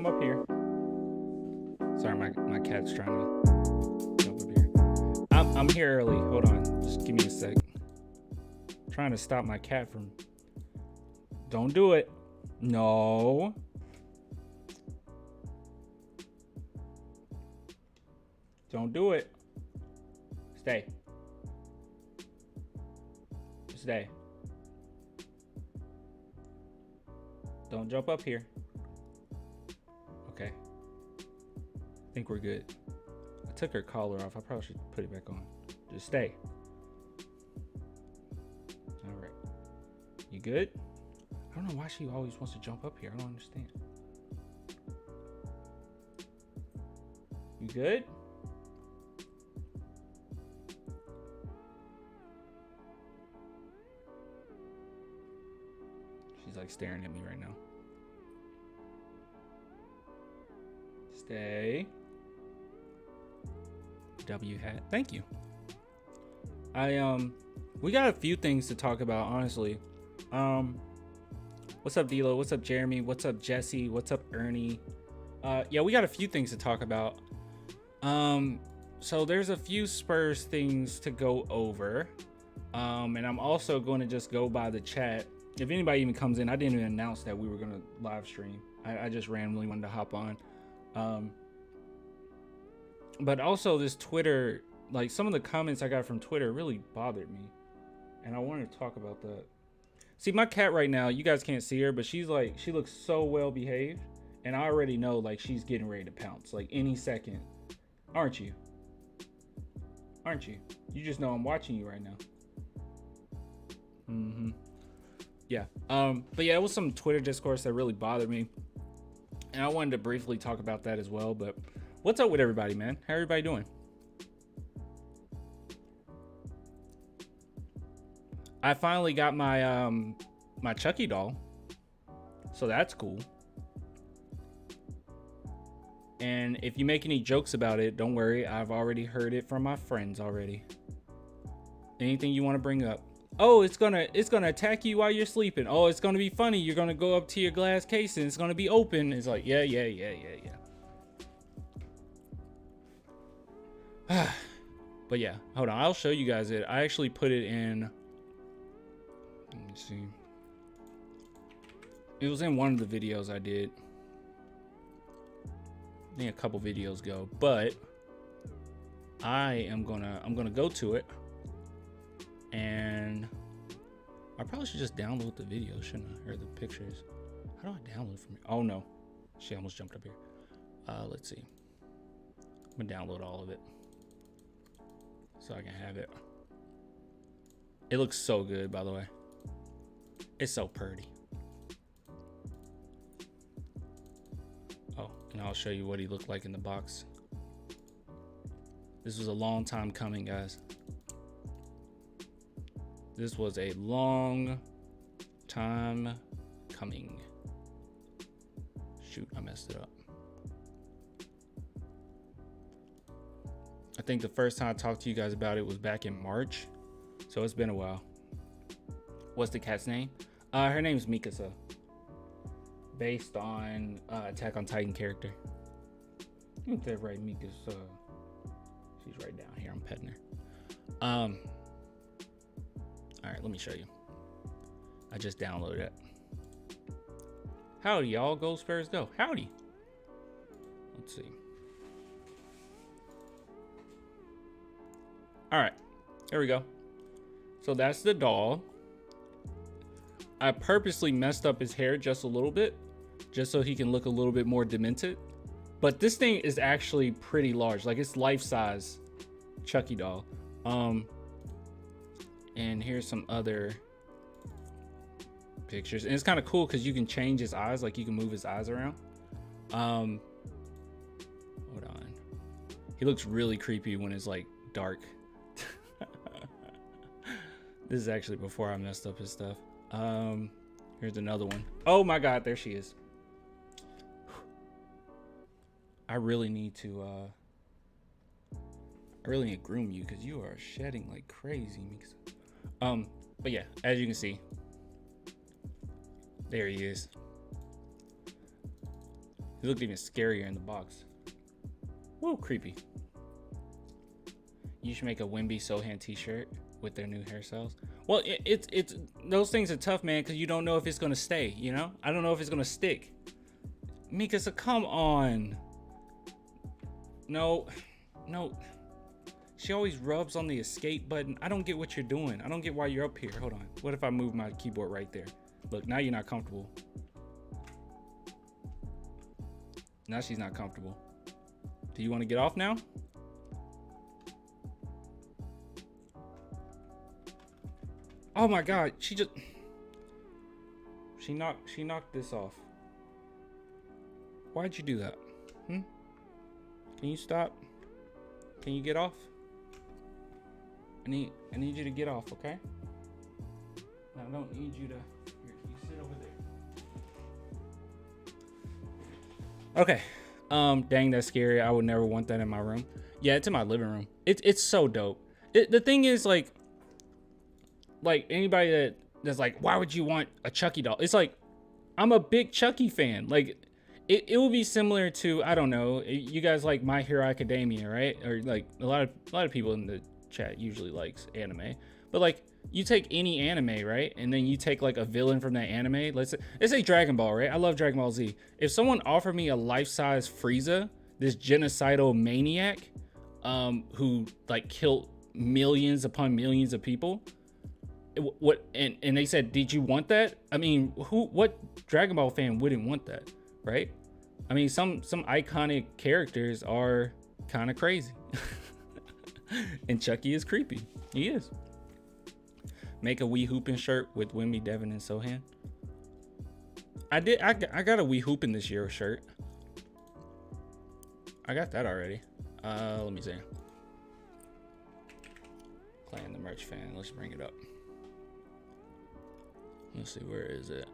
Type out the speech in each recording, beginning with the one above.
come up here. Sorry, my cat's trying to jump up here. I'm here early. Hold on. Just give me a sec. I'm trying to stop my cat from... Don't do it. No. Don't do it. Stay. Stay. Don't jump up here. Okay. I think we're good. I took her collar off. I probably should put it back on. Just stay. All right. You good? I don't know why she always wants to jump up here. I don't understand. You good? She's like staring at me right now. Stay. W hat. Thank you. We got a few things to talk about, honestly. What's up, D'Lo? What's up, Jeremy? What's up, Jesse? What's up, Ernie? Yeah, we got a few things to talk about. So there's a few Spurs things to go over. And I'm also going to just go by the chat. If anybody even comes in, I didn't even announce that we were going to live stream. I just randomly wanted to hop on. But also this Twitter, like some of the comments I got from Twitter really bothered me. And I wanted to talk about that. See, my cat right now, you guys can't see her, but she's like, she looks so well behaved. And I already know like she's getting ready to pounce like any second. Aren't you? Aren't you? You just know I'm watching you right now. Mm-hmm. Yeah. But yeah, it was some Twitter discourse that really bothered me. And I wanted to briefly talk about that as well. But what's up with everybody, man? How everybody doing? I finally got my my Chucky doll. So that's cool. And if you make any jokes about it, don't worry. I've already heard it from my friends already. Anything you want to bring up? Oh, it's gonna attack you while you're sleeping. Oh, it's gonna be funny. You're gonna go up to your glass case and it's gonna be open. It's like, yeah. But yeah, hold on. I'll show you guys it. I actually put it in. Let me see. It was in one of the videos I did. I think a couple videos ago, but I'm gonna go to it. And I probably should just download the video, shouldn't I? Or the pictures. How do I download from here? Oh no, she almost jumped up here. Let's see. I'm gonna download all of it so I can have it. It looks so good, by the way. It's so pretty. Oh, and I'll show you what he looked like in the box. This was a long time coming, guys. This was a long time coming. Shoot, I messed it up. I think the first time I talked to you guys about it was back in March. So it's been a while. What's the cat's name? Her name's Mikasa. Based on Attack on Titan character. I think they're right, Mikasa. She's right down here. I'm petting her. All right, let me show you. I just downloaded it. Howdy, y'all. Go Spurs, go. Howdy. Let's see. All right, there we go. So that's the doll. I purposely messed up his hair just a little bit, just so he can look a little bit more demented. But this thing is actually pretty large. Like, it's life-size Chucky doll. And here's some other pictures. And it's kind of cool because you can change his eyes. Like, you can move his eyes around. Hold on. He looks really creepy when it's, like, dark. This is actually before I messed up his stuff. Here's another one. Oh, my God. There she is. I really need to groom you because you are shedding like crazy. But yeah, as you can see, there he is. He looked even scarier in the box. Whoa, creepy. You should make a Wemby Sohan t-shirt with their new hairstyles. Well, it's those things are tough, man, because you don't know if it's gonna stay. You know, I don't know if it's gonna stick. Mikasa, come on. No. She always rubs on the escape button. I don't get what you're doing. I don't get why you're up here. Hold on. What if I move my keyboard right there? Look, now you're not comfortable. Now she's not comfortable. Do you want to get off now? Oh my God, she knocked this off. Why'd you do that? Can you stop? Can you get off? I need you to get off, okay? I don't need you to. Here, you sit over there. Okay. Dang, that's scary. I would never want that in my room. Yeah, it's in my living room. It's so dope. The thing is, like anybody that's like, why would you want a Chucky doll? It's like, I'm a big Chucky fan. Like, it would be similar to, I don't know, you guys like My Hero Academia, right? Or like a lot of people in the chat usually likes anime, but like you take any anime, right? And then you take like a villain from that anime. Let's say Dragon Ball, right? I love Dragon Ball Z. If someone offered me a life-size Frieza, this genocidal maniac, who like killed millions upon millions of people, and they said, did you want that? I mean, what Dragon Ball fan wouldn't want that, right? I mean, some iconic characters are kind of crazy. And Chucky is creepy. He is. Make a We Hoopin' shirt with Wemby, Devin, and Sohan. I got a We Hoopin' this year shirt. I got that already. Let me see. Playing the merch fan. Let's bring it up. Let's see, where is it?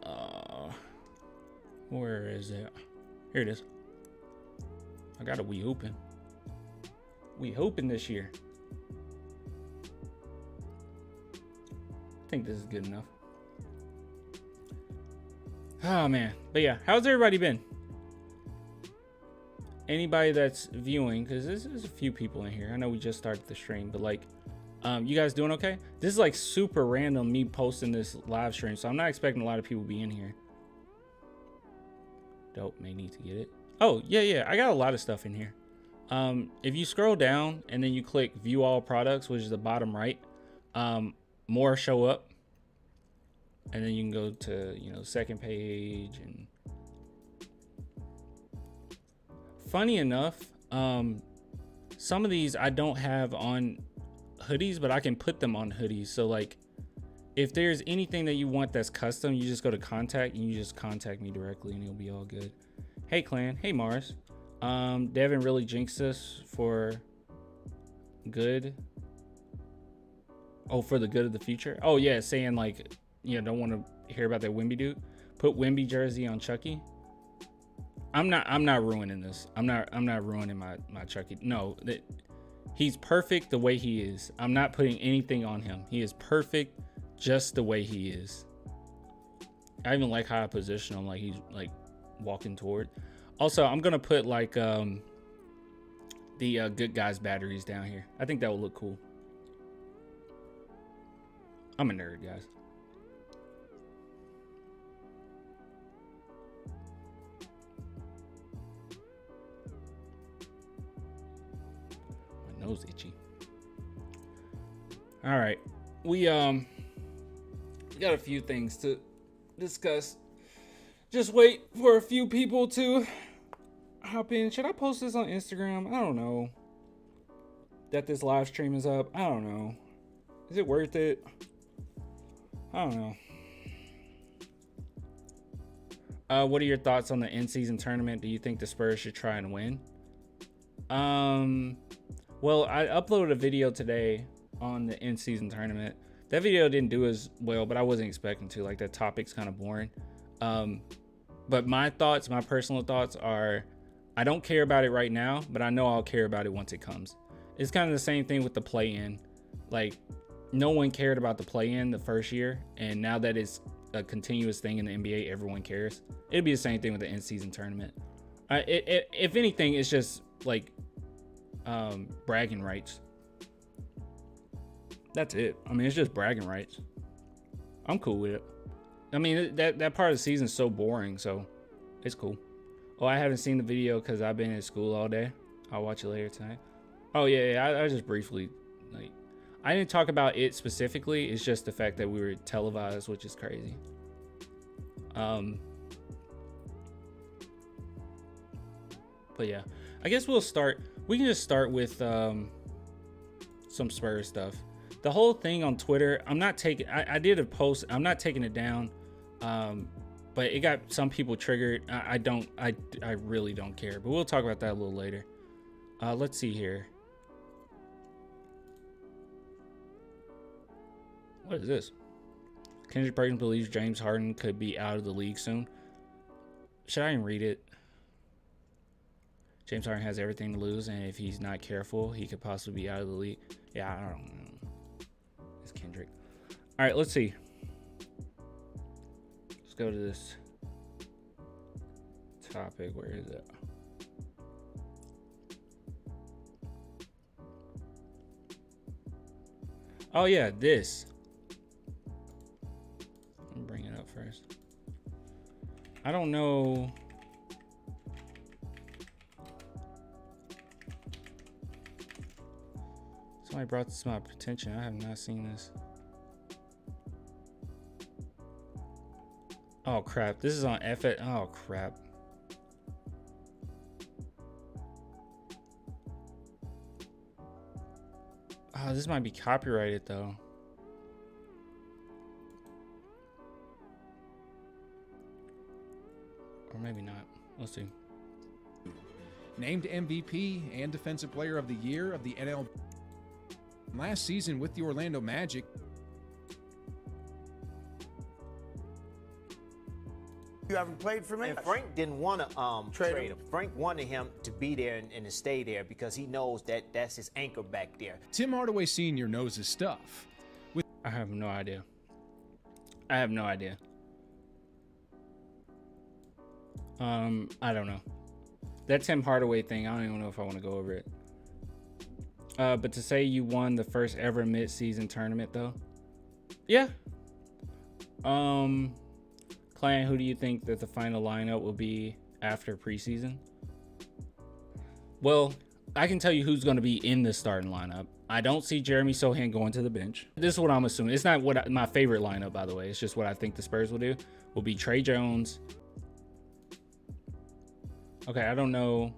Where is it? Here it is. I got a We Hoopin'. We Hoopin' this year. I think this is good enough. Oh man, but yeah, how's everybody been? Anybody that's viewing, because there's a few people in here. I know we just started the stream, but like, you guys doing okay? This is like super random, me posting this live stream, so I'm not expecting a lot of people to be in here. Dope, may need to get it. Oh yeah, I got a lot of stuff in here. If you scroll down and then you click view all products, which is the bottom right, more show up, and then you can go to, you know, second page. And funny enough, some of these I don't have on hoodies, but I can put them on hoodies. So like, if there's anything that you want that's custom, you just go to contact and you just contact me directly and it'll be all good. Hey Clan, hey Mars. Devin really jinxed us for good. Oh, for the good of the future. Oh yeah, saying like, you know, don't want to hear about that Wemby dude. Put Wemby jersey on Chucky. I'm not ruining this. I'm not ruining my Chucky. No, he's perfect the way he is. I'm not putting anything on him. He is perfect just the way he is. I even like how I position him, like he's like walking toward. Also, I'm gonna put like the good guys batteries down here. I think that will look cool. I'm a nerd, guys. My nose itchy. All right, we got a few things to discuss. Just wait for a few people to hop in. Should I post this on Instagram? I don't know. That this live stream is up. I don't know. Is it worth it? I don't know. What are your thoughts on the in-season tournament? Do you think the Spurs should try and win? Well, I uploaded a video today on the in-season tournament. That video didn't do as well, but I wasn't expecting to. Like, that topic's kind of boring. But my thoughts, my personal thoughts are, I don't care about it right now, but I know I'll care about it once it comes. It's kind of the same thing with the play-in. Like, no one cared about the play-in the first year, and now that it's a continuous thing in the NBA, everyone cares. It'd be the same thing with the in-season tournament. If anything, it's just like bragging rights. That's it. I mean, it's just bragging rights. I'm cool with it. I mean, that part of the season is so boring, so it's cool. Oh, I haven't seen the video because I've been in school all day. I'll watch it later tonight. Oh yeah, I just briefly, like, I didn't talk about it specifically. It's just the fact that we were televised, which is crazy. But yeah, I guess we'll start. We can just start with some Spurs stuff. The whole thing on Twitter, I'm not taking. I did a post. I'm not taking it down, but it got some people triggered. I really don't care. But we'll talk about that a little later. Let's see here. What is this? Kendrick Perkins believes James Harden could be out of the league soon. Should I even read it? James Harden has everything to lose, and if he's not careful, he could possibly be out of the league. Yeah, I don't know. It's Kendrick. All right, let's see. Let's go to this topic. Where is it? Oh, yeah, this. Let me bring it up first. I don't know. Somebody brought this to my attention. I have not seen this. Oh, crap. This is on F. Oh, crap. Oh, this might be copyrighted, though. Or maybe not. Let's see. Named MVP and Defensive Player of the Year of the NL last season with the Orlando Magic. You haven't played for me? And Frank didn't want to trade him. Frank wanted him to be there and to stay there because he knows that that's his anchor back there. Tim Hardaway Sr. knows his stuff. I have no idea. I have no idea. I don't know. That Tim Hardaway thing, I don't even know if I want to go over it. But to say you won the first ever mid-season tournament, though. Yeah. Clan, who do you think that the final lineup will be after preseason? Well, I can tell you who's going to be in the starting lineup. I don't see Jeremy Sohan going to the bench. This is what I'm assuming. It's not my favorite lineup, by the way. It's just what I think the Spurs will do. Will be Trey Jones. Okay, I don't know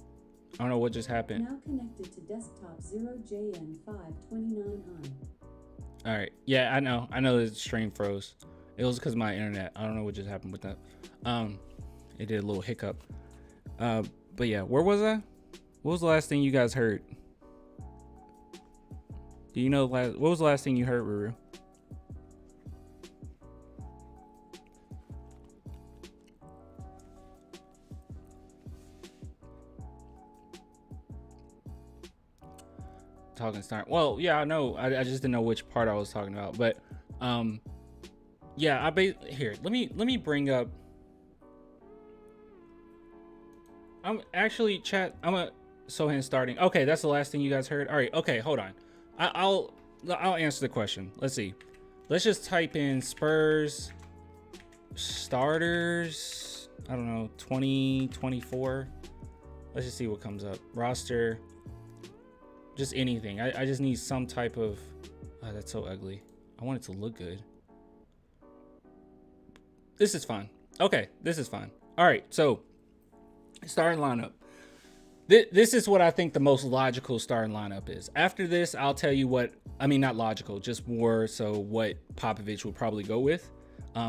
what just happened. Now connected to desktop 0JN529i. All right. Yeah, I know the stream froze. It was because of my internet. I don't know what just happened with that. It did a little hiccup. But yeah, where was I? What was the last thing you guys heard? Do you know what was the last thing you heard, Ruru? Talking start. Well, yeah, I know. I just didn't know which part I was talking about, but yeah, here. Let me bring up. I'm actually chat. I'm a Sohan starting. Okay, that's the last thing you guys heard. All right. Okay, hold on. I'll answer the question. Let's see. Let's just type in Spurs starters. I don't know, 2024. Let's just see what comes up. Roster. Just anything. I just need some type of. Oh, that's so ugly. I want it to look good. This is fine. Okay, this is fine. All right, so starting lineup. This is what I think the most logical starting lineup is. After this, I'll tell you what. I mean, not logical, just more so what Popovich will probably go with,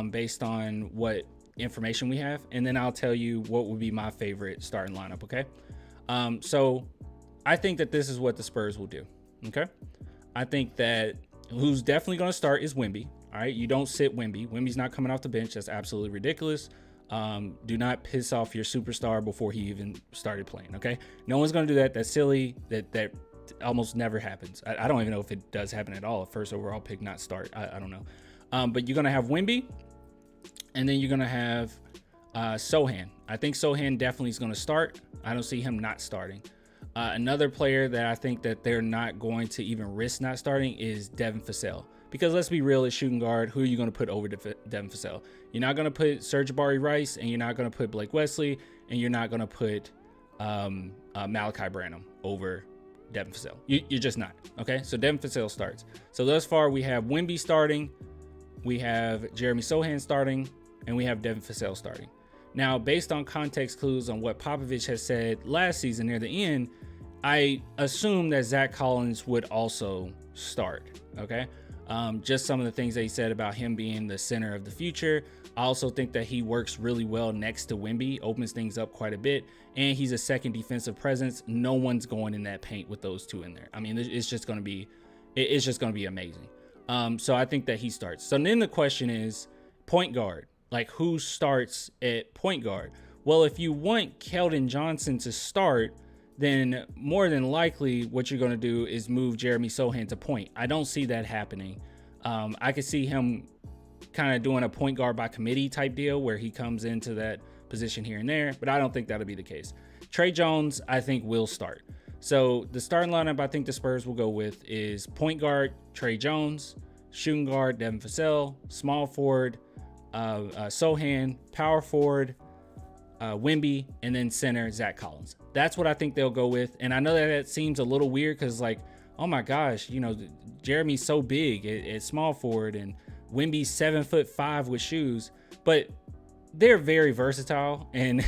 based on what information we have, and then I'll tell you what would be my favorite starting lineup. Okay, so. I think that this is what the Spurs will do. Okay. I think that who's definitely going to start is Wemby. All right. You don't sit Wemby. Wemby's not coming off the bench. That's absolutely ridiculous. Do not piss off your superstar before he even started playing. Okay. No one's going to do that. That's silly. That almost never happens. I don't even know if it does happen at all. A first overall pick not start. I don't know. But you're going to have Wemby, and then you're going to have Sohan. I think Sohan definitely is going to start. I don't see him not starting. Another player that I think that they're not going to even risk not starting is Devin Vassell. Because let's be real, at shooting guard, who are you going to put over Devin Vassell? You're not going to put Serge Jabari Rice, and you're not going to put Blake Wesley, and you're not going to put Malachi Branham over Devin Vassell. You're just not. Okay, so Devin Vassell starts. So thus far, we have Wemby starting, we have Jeremy Sohan starting, and we have Devin Vassell starting. Now, based on context clues on what Popovich has said last season near the end, I assume that Zach Collins would also start. Okay. Just some of the things that he said about him being the center of the future. I also think that he works really well next to Wemby, opens things up quite a bit, and he's a second defensive presence. No one's going in that paint with those two in there. I mean, it's just going to be amazing. So I think that he starts. So then the question is point guard. Like, who starts at point guard? Well, if you want Keldon Johnson to start, then more than likely what you're going to do is move Jeremy Sohan to point. I don't see that happening. I could see him kind of doing a point guard by committee type deal where he comes into that position here and there, but I don't think that'll be the case. Trey Jones, I think, will start. So the starting lineup I think the Spurs will go with is point guard Trey Jones, shooting guard Devin Vassell, small forward Sohan, power forward Wemby, and then center Zach Collins. That's what I think they'll go with. And I know that seems a little weird because, like, oh my gosh, you know, Jeremy's so big at small forward and Wemby's 7'5" with shoes, but they're very versatile, and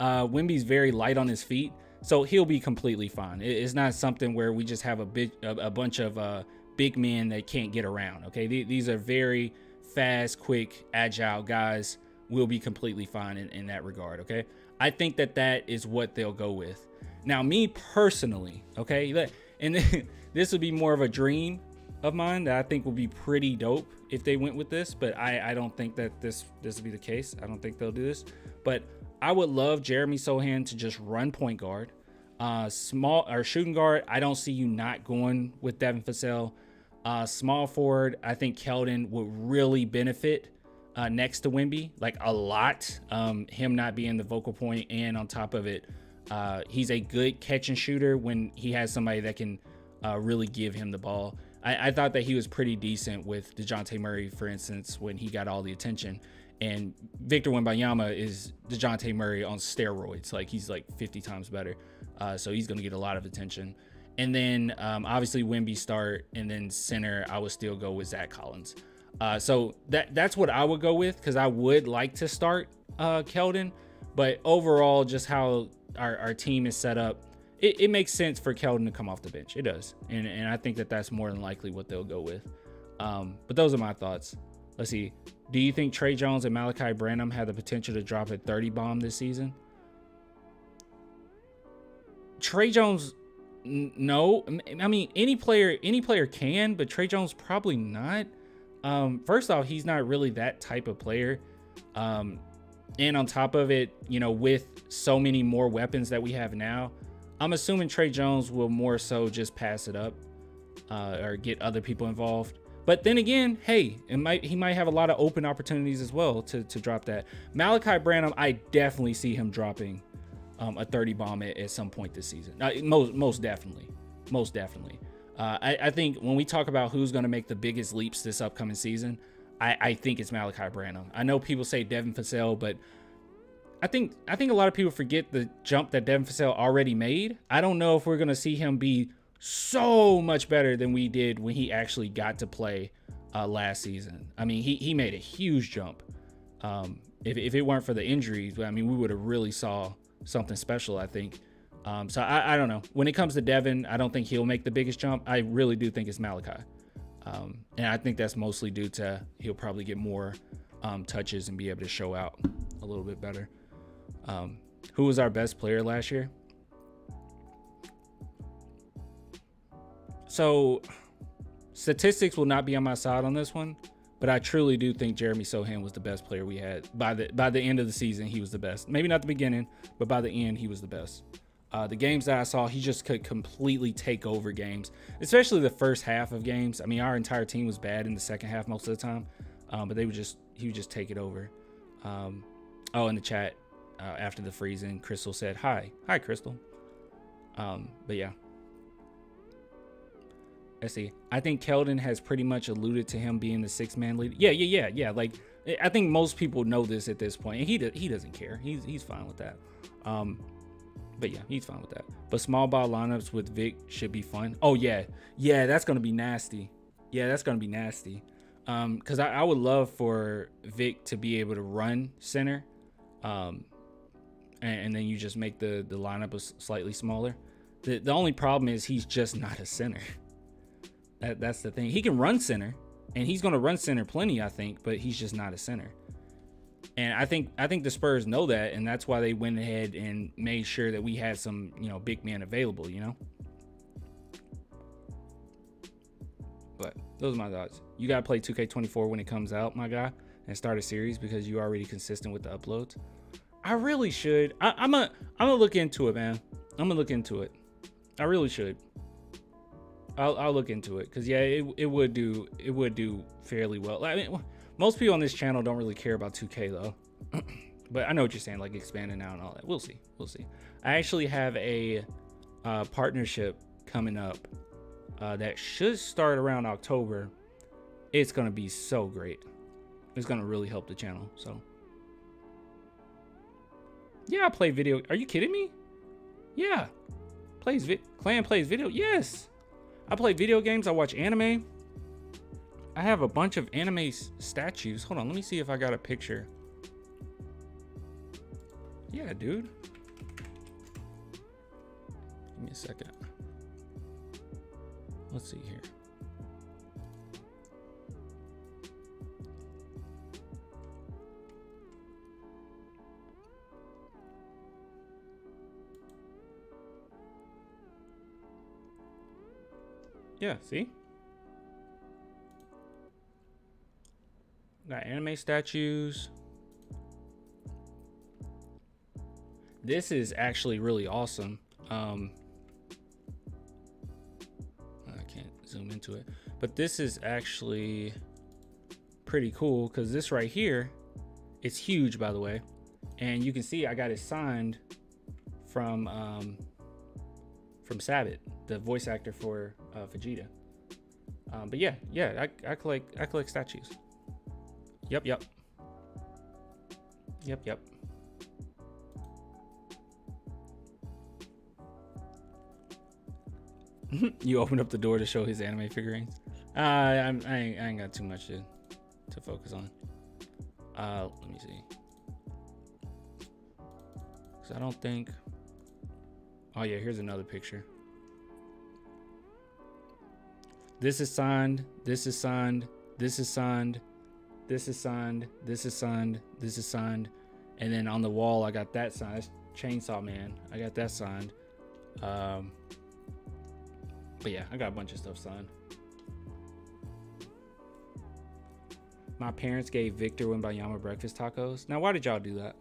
Wemby's very light on his feet, so he'll be completely fine. It's not something where we just have a bunch of big men that can't get around. Okay, these are very fast, quick, agile guys. Will be completely fine in that regard. Okay, I think that is what they'll go with. Now, me personally, okay, and this would be more of a dream of mine that I think would be pretty dope if they went with this, but I don't think that this will be the case. I don't think they'll do this, but I would love Jeremy Sohan to just run point guard, small or shooting guard. I don't see you not going with Devin Vassell. Small forward, I think Keldon would really benefit next to Wemby, like a lot. Him not being the vocal point, and on top of it, he's a good catch and shooter when he has somebody that can really give him the ball. I thought that he was pretty decent with DeJounte Murray, for instance, when he got all the attention. And Victor Wembanyama is DeJounte Murray on steroids. Like, he's like 50 times better. So he's going to get a lot of attention. And then obviously Wemby start, and then center, I would still go with Zach Collins. So that's what I would go with, because I would like to start Keldon. But overall, just how our team is set up, it makes sense for Keldon to come off the bench. It does. And I think that's more than likely what they'll go with. But those are my thoughts. Let's see. Do you think Trey Jones and Malachi Branham have the potential to drop a 30 bomb this season? Trey Jones, no. I mean, any player can, but Trey Jones probably not. First off, he's not really that type of player. And on top of it, you know, with so many more weapons that we have now, I'm assuming Trey Jones will more so just pass it up or get other people involved. But then again, hey, he might have a lot of open opportunities as well to drop that. Malachi Branham, I definitely see him dropping a 30 bomb at some point this season. Most definitely. I think when we talk about who's going to make the biggest leaps this upcoming season, I think it's Malachi Branham. I know people say Devin Vassell, but I think a lot of people forget the jump that Devin Vassell already made. I don't know if we're going to see him be so much better than we did when he actually got to play last season. I mean, he made a huge jump. If it weren't for the injuries, I mean, we would have really saw something special, I think. So I don't know. When it comes to Devin, I don't think he'll make the biggest jump. I really do think it's Malachi. And I think that's mostly due to he'll probably get more touches and be able to show out a little bit better. Who was our best player last year? So statistics will not be on my side on this one, but I truly do think Jeremy Sohan was the best player we had. By the end of the season, he was the best. Maybe not the beginning, but by the end, he was the best. The games that I saw, he just could completely take over games, especially the first half of games. I mean, our entire team was bad in the second half most of the time, but he would just take it over. Oh, in the chat, after the freezing. Crystal said hi, Crystal. But yeah, let's see. I think Keldon has pretty much alluded to him being the 6-man leader. Yeah. Like, I think most people know this at this point, and he doesn't care. He's fine with that. But yeah, he's fine with that. But small ball lineups with Vic should be fun. Oh yeah, that's gonna be nasty. Because I would love for Vic to be able to run center, and then you just make the lineup slightly smaller. The only problem is he's just not a center. That's the thing. He can run center, and he's going to run center plenty, I think, but he's just not a center. And I think the Spurs know that, and that's why they went ahead and made sure that we had some, big men available, But those are my thoughts. You got to play 2K24 when it comes out, my guy, and start a series because you're already consistent with the uploads. I really should. I'm gonna look into it, man. I'm gonna look into it. I really should. I'll look into it because yeah, it would do fairly well. I mean, most people on this channel don't really care about 2K though. But I know what you're saying, like expanding out and all that. We'll see. I actually have a partnership coming up that should start around October. It's gonna be so great. It's gonna really help the channel. So yeah, I play video. Are you kidding me? Yeah, Clan plays video. Yes, I play video games. I watch anime. I have a bunch of anime statues. Hold on, let me see if I got a picture. Yeah, dude. Give me a second. Let's see here. Yeah, see? Got anime statues. This is actually really awesome. I can't zoom into it, but this is actually pretty cool because this right here, it's huge, by the way, and you can see I got it signed from Sabbath, the voice actor for Vegeta. But yeah, I collect statues. Yep. You opened up the door to show his anime figurines. I ain't got too much to focus on. Let me see. Cause I don't think. Oh yeah, here's another picture. This is signed. This is signed. This is signed. This is signed. This is signed. This is signed. And then on the wall, I got that signed. That's Chainsaw Man. I got that signed. But yeah, I got a bunch of stuff signed. My parents gave Victor Wembanyama breakfast tacos. Now, why did y'all do that?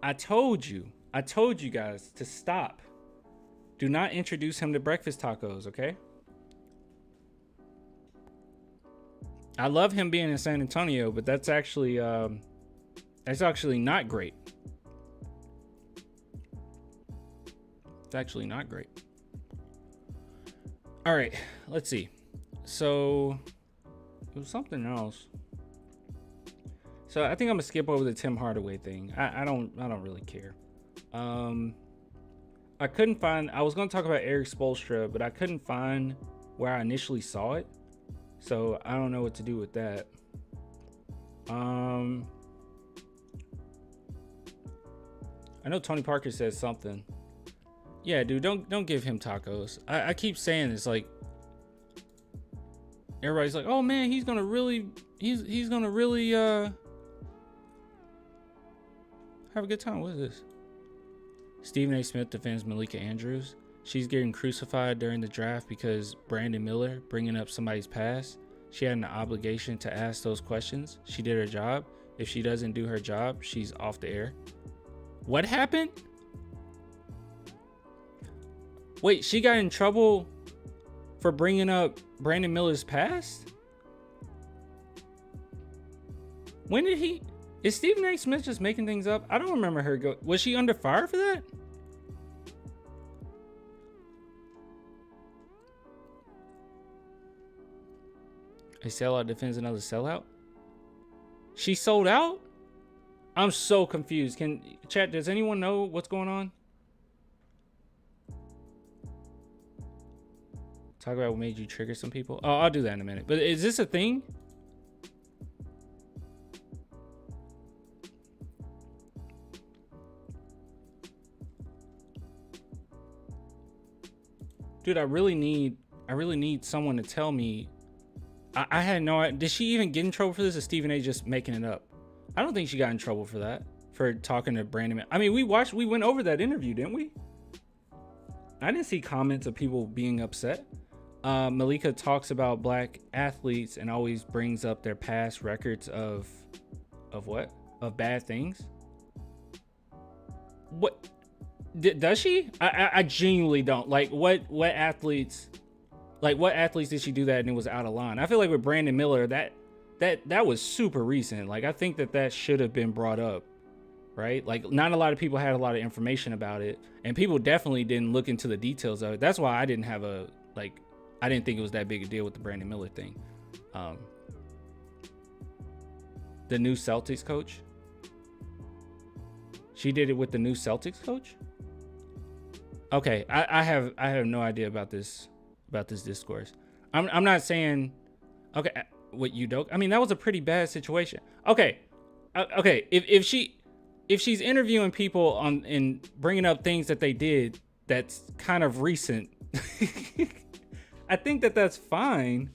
I told you guys to stop. Do not introduce him to breakfast tacos, okay? I love him being in San Antonio, but that's actually not great. It's actually not great. All right, let's see. So it was something else. So I think I'm gonna skip over the Tim Hardaway thing. I don't really care. I couldn't find. I was gonna talk about Eric Spoelstra, but I couldn't find where I initially saw it. So I don't know what to do with that. I know Tony Parker says something. Yeah, dude, don't give him tacos. I keep saying this, like, everybody's like, oh man, he's gonna really have a good time. What is this? Stephen A. Smith defends Malika Andrews. She's getting crucified during the draft because Brandon Miller bringing up somebody's past. She had an obligation to ask those questions. She did her job. If she doesn't do her job, she's off the air. What happened? Wait, she got in trouble for bringing up Brandon Miller's past? When did he Is Stephen A. Smith just making things up? I don't remember her go. Was she under fire for that? A sellout defends another sellout? She sold out? I'm so confused. Chat, does anyone know what's going on? Talk about what made you trigger some people. Oh, I'll do that in a minute. But is this a thing? Dude, I really need someone to tell me. I had no idea. Did she even get in trouble for this? Or is Stephen A just making it up? I don't think she got in trouble for that. For talking to Brandon. I mean, we went over that interview, didn't we? I didn't see comments of people being upset. Malika talks about black athletes and always brings up their past records of what? Of bad things. What? Does she? I genuinely don't. Like, what athletes? Like, what athletes did she do that and it was out of line? I feel like with Brandon Miller, that was super recent. Like, I think that should have been brought up, right? Like, not a lot of people had a lot of information about it, and people definitely didn't look into the details of it. That's why I didn't have I didn't think it was that big a deal with the Brandon Miller thing. The new Celtics coach. She did it with the new Celtics coach. Okay, I have no idea about this discourse. I'm not saying. Okay, what you don't. I mean, that was a pretty bad situation. Okay, okay. If she's interviewing people and bringing up things that they did that's kind of recent, I think that's fine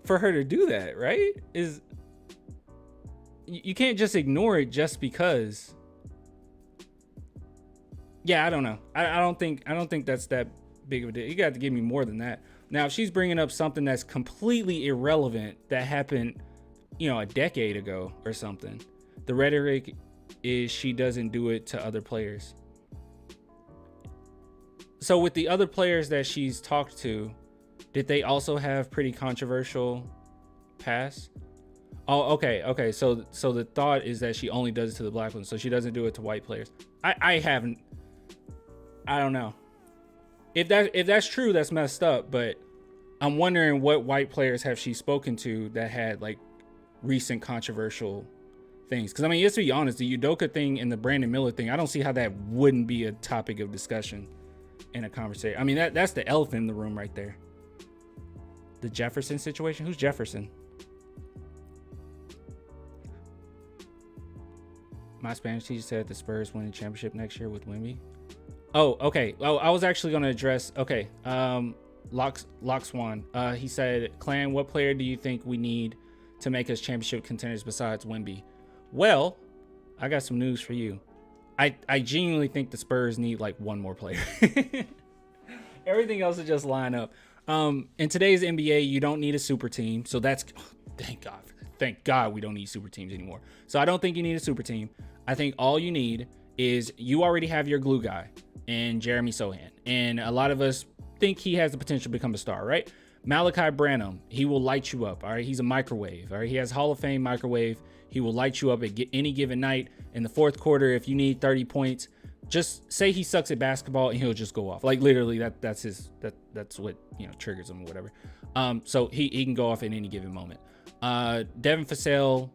for her to do that, right? You can't just ignore it just because. Yeah, I don't know. I don't think that's that big of a deal. You got to give me more than that. Now, if she's bringing up something that's completely irrelevant that happened, a decade ago or something, the rhetoric is she doesn't do it to other players. So with the other players that she's talked to, did they also have pretty controversial past? Oh, okay. So the thought is that she only does it to the black ones, so she doesn't do it to white players. I don't know. If that's true, that's messed up. But I'm wondering what white players have she spoken to that had like recent controversial things. Because I mean, let's be honest, the Udoka thing and the Brandon Miller thing, I don't see how that wouldn't be a topic of discussion in a conversation. I mean, that's the elephant in the room right there. The Jefferson situation. Who's Jefferson? My Spanish teacher said the Spurs win the championship next year with Wemby. Oh, okay. Oh, I was actually going to address. Okay. Lock Swan. He said, Clan, what player do you think we need to make us championship contenders besides Wemby? Well, I got some news for you. I genuinely think the Spurs need like one more player. Everything else will just line up. In today's NBA, you don't need a super team. So that's, thank God. Thank God we don't need super teams anymore. So I don't think you need a super team. I think all you need is you already have your glue guy and Jeremy Sohan. And a lot of us think he has the potential to become a star, right? Malachi Branham, he will light you up. All right. He's a microwave. All right. He has Hall of Fame microwave. He will light you up at any given night. In the fourth quarter, if you need 30 points, just say he sucks at basketball and he'll just go off. Like literally that's what, triggers him or whatever. So he can go off at any given moment. Devin Vassell,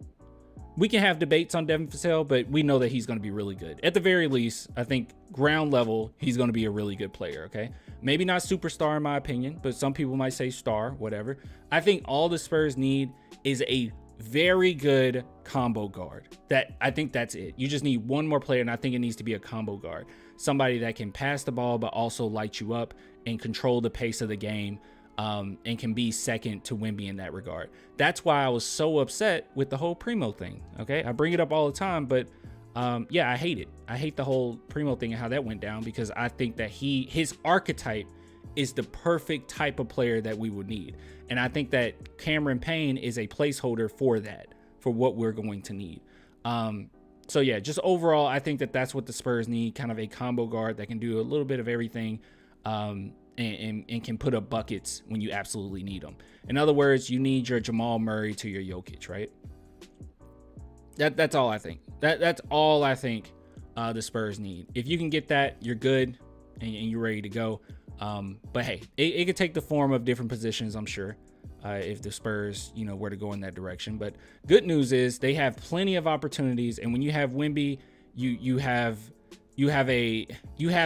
we can have debates on Devin Vassell, but we know that he's going to be really good. At the very least, I think ground level, he's going to be a really good player, okay? Maybe not superstar in my opinion, but some people might say star, whatever. I think all the Spurs need is a very good combo guard. I think that's it. You just need one more player, and I think it needs to be a combo guard. Somebody that can pass the ball, but also light you up and control the pace of the game. And can be second to Wemby in that regard. That's why I was so upset with the whole Primo thing. Okay, I bring it up all the time, but yeah, I hate it. I hate the whole Primo thing and how that went down because I think that his archetype is the perfect type of player that we would need, and I think that Cameron Payne is a placeholder for that, for what we're going to need. So yeah, just overall, I think that that's what the Spurs need, kind of a combo guard that can do a little bit of everything. And can put up buckets when you absolutely need them. In other words, you need your Jamal Murray to your Jokic, right? That's all I think. That's all I think the Spurs need. If you can get that, you're good and you're ready to go. But hey, it could take the form of different positions, I'm sure, if the Spurs, were to go in that direction. But good news is they have plenty of opportunities, and when you have Wemby, you have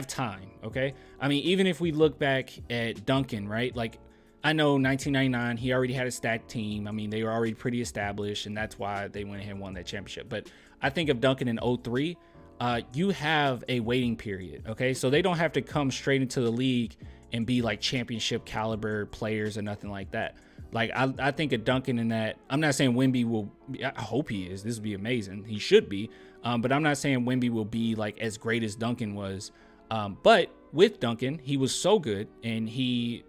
time. Okay, I mean, even if we look back at Duncan, right? Like, I know 1999, he already had a stacked team. I mean, they were already pretty established, and that's why they went ahead and won that championship. But I think of Duncan in 03, you have a waiting period, okay? So they don't have to come straight into the league and be like championship caliber players or nothing like that. Like, I think of Duncan in that. I'm not saying Wemby will, I hope he is. This would be amazing. He should be. But I'm not saying Wemby will be like as great as Duncan was. But with Duncan, he was so good, and he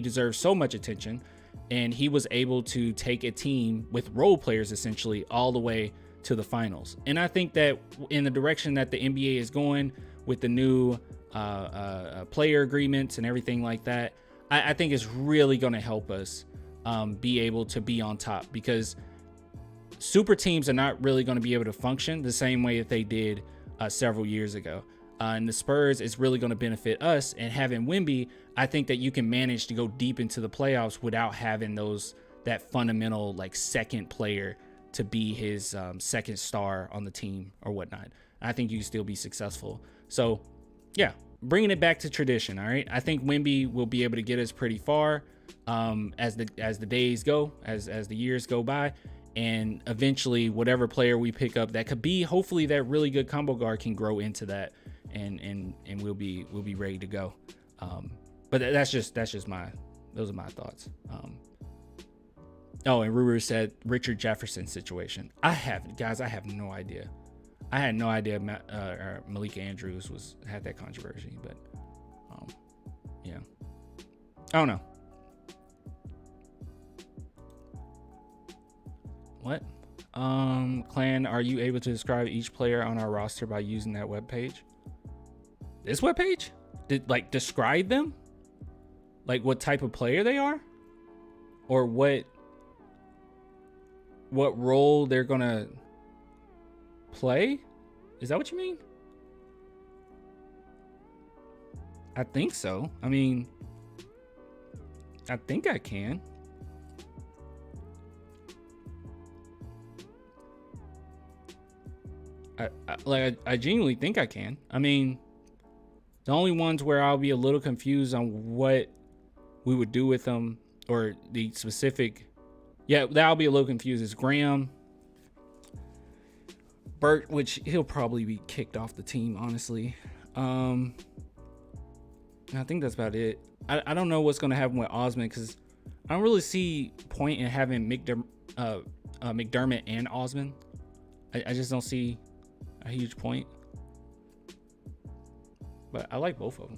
deserves so much attention, and he was able to take a team with role players essentially all the way to the finals. And I think that in the direction that the NBA is going with the new player agreements and everything like that, I think it's really going to help us be able to be on top, because super teams are not really going to be able to function the same way that they did several years ago. And the Spurs is really going to benefit us. And having Wemby, I think that you can manage to go deep into the playoffs without having that fundamental like second player to be his second star on the team or whatnot. I think you can still be successful. So yeah, bringing it back to tradition. All right, I think Wemby will be able to get us pretty far as the days go, as the years go by. And eventually, whatever player we pick up that could be, hopefully, that really good combo guard can grow into that, and we'll be ready to go. But those are my thoughts. Oh, and Ruru said Richard Jefferson situation. I have no idea. I had no idea Malika Andrews had that controversy, but yeah, I don't know. What? Clan, are you able to describe each player on our roster by using that webpage? This webpage? Describe them? Like what type of player they are? Or what role they're gonna play? Is that what you mean? I think so. I mean, I think I can. I genuinely think I can. I mean, the only ones where I'll be a little confused on what we would do with them, or the specific, that'll be a little confused, is Graham, Bert, which he'll probably be kicked off the team, honestly. I think that's about it. I don't know what's going to happen with Osman, because I don't really see point in having McDermott and Osman. I just don't see a huge point, but I like both of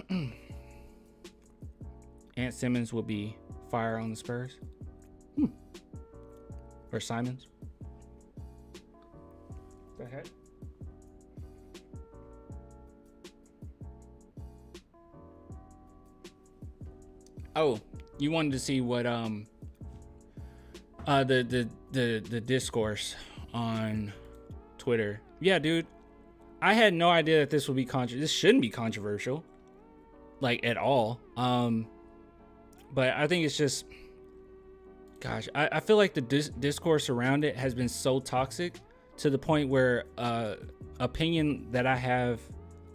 them. Ant Simmons will be fire on the Spurs. Or Simons. The heck? Oh, you wanted to see what the discourse on Twitter. Yeah, dude, I had no idea that this would be this shouldn't be controversial, like, at all. But I think it's just, gosh, I feel like the discourse around it has been so toxic to the point where opinion that I have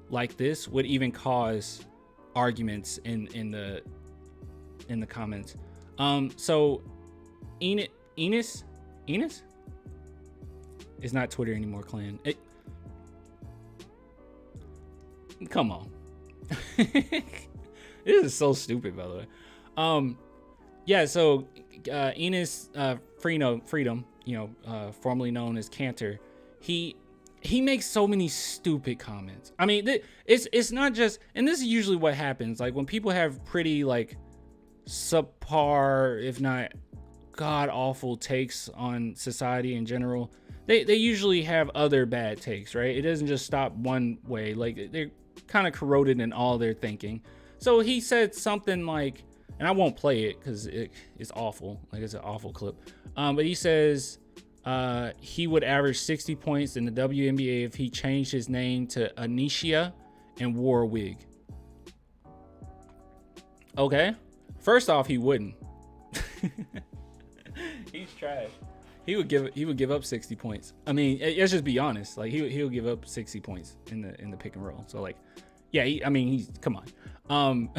like this would even cause arguments in the comments. So Enos is not Twitter anymore, Clan. Come on. This is so stupid, by the way. So Enos Freedom, formerly known as Cantor, he makes so many stupid comments. I mean, it's not just, and this is usually what happens, like when people have pretty like subpar, if not god awful takes on society in general, they usually have other bad takes, right? It doesn't just stop one way. Like, they're kind of corroded in all their thinking. So he said something like, and I won't play it because it's awful. Like, it's an awful clip. But he says he would average 60 points in the WNBA if he changed his name to Anisha and wore a wig. Okay. First off, he wouldn't. He's trash. He would give up 60 points. I mean, let's just be honest. Like, he'll give up 60 points in the pick and roll. So, like, yeah, he's come on.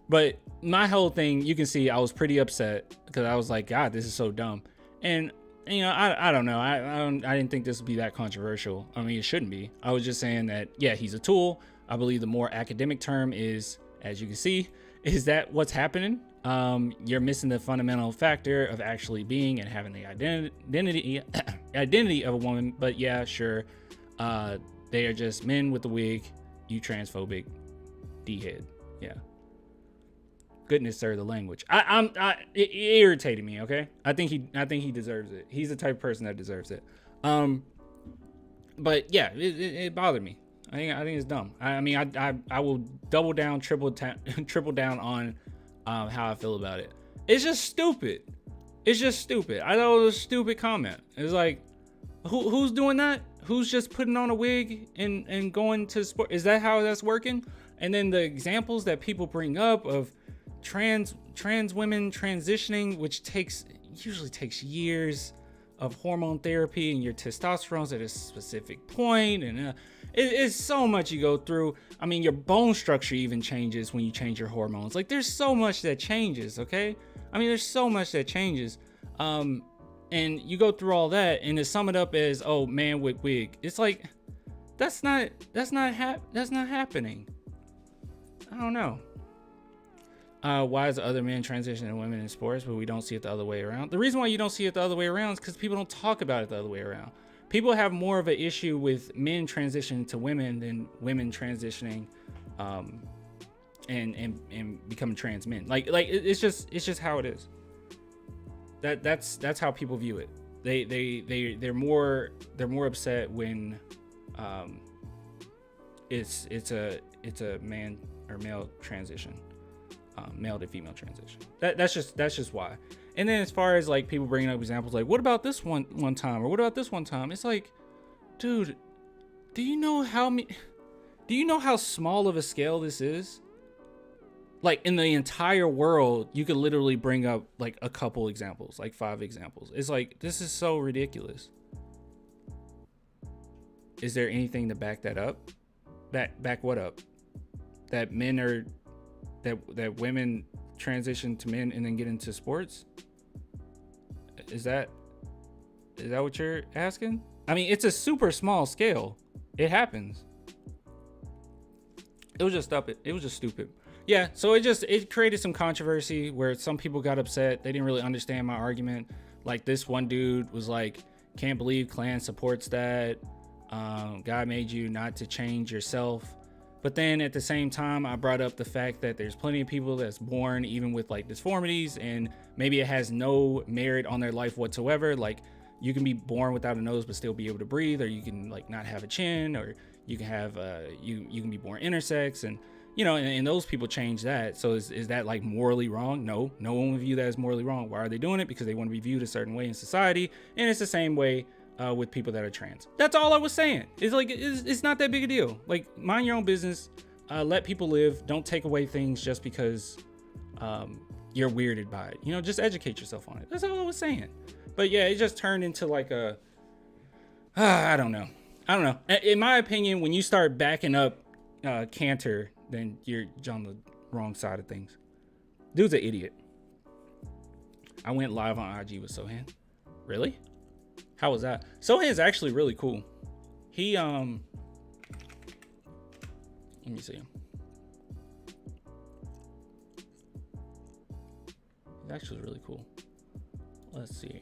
But my whole thing, you can see I was pretty upset because I was like, God, this is so dumb. And you know, I don't know. I didn't think this would be that controversial. I mean, it shouldn't be. I was just saying that, yeah, he's a tool. I believe the more academic term is, as you can see, is that what's happening. You're missing the fundamental factor of actually being and having the identity of a woman. But yeah, sure. They are just men with the wig. You transphobic D-head. Yeah. Goodness, sir, the language. It irritated me. Okay, I think he deserves it. He's the type of person that deserves it. But yeah, it bothered me. I think it's dumb. I mean, I will double down, triple down on how I feel about it. It's just stupid. It's just stupid. I thought it was a stupid comment. It's like, who's doing that? Who's just putting on a wig and going to sport? Is that how that's working? And then the examples that people bring up of trans women transitioning, which usually takes years of hormone therapy, and your testosterone's at a specific point, and it's so much you go through. I mean, your bone structure even changes when you change your hormones. Like, there's so much that changes. Okay, I mean, there's so much that changes. And you go through all that, and to sum it up as, oh, man with wig, it's like, that's not happening. I don't know. Why is other men transitioning to women in sports, but we don't see it the other way around? The reason why you don't see it the other way around is because people don't talk about it the other way around. People have more of an issue with men transitioning to women than women transitioning and becoming trans men. Like it's just how it is. That's how people view it. They're more upset when it's a man or male transition. Male to female transition. That's just why. And then as far as like people bringing up examples like, what about this one time, or what about this one time? It's like, dude, do you know how small of a scale this is? Like, in the entire world, you could literally bring up like a couple examples, like 5 examples. It's like, this is so ridiculous. Is there anything to back that up? Back what up? That women transition to men and then get into sports? Is that what you're asking? I mean, it's a super small scale. It happens. It was just stupid. Yeah, so it created some controversy where some people got upset. They didn't really understand my argument. Like, this one dude was like, can't believe Klan supports that. God made you not to change yourself. But then at the same time, I brought up the fact that there's plenty of people that's born even with like disformities, and maybe it has no merit on their life whatsoever. Like, you can be born without a nose but still be able to breathe, or you can like not have a chin, or you can have you can be born intersex, and you know, and those people change that. So is that like morally wrong? No one would view that as morally wrong. Why are they doing it? Because they want to be viewed a certain way in society, and it's the same way with people that are trans. That's all I was saying. It's like, it's not that big a deal. Like, mind your own business. Let people live. Don't take away things just because you're weirded by it. You know, just educate yourself on it. That's all I was saying. But yeah, it just turned into like a, I don't know. In my opinion, when you start backing up Cantor, then you're on the wrong side of things. Dude's an idiot. I went live on IG with Sohan. Really? How was that? Sohan's actually really cool. He let me see him. He's actually really cool. Let's see.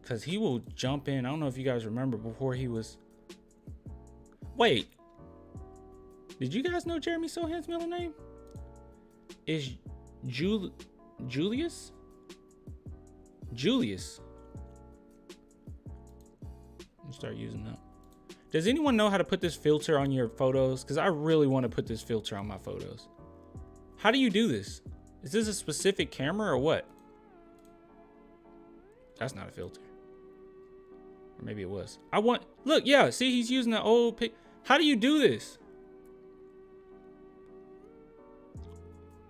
Cause he will jump in. I don't know if you guys remember before he was. Wait. Did you guys know Jeremy Sohan's middle name is Julius? Julius. I'll start using that. Does anyone know how to put this filter on your photos? Because I really want to put this filter on my photos. How do you do this? Is this a specific camera or what? That's not a filter. Or maybe it was. Look, yeah, see, he's using the old pic. How do you do this?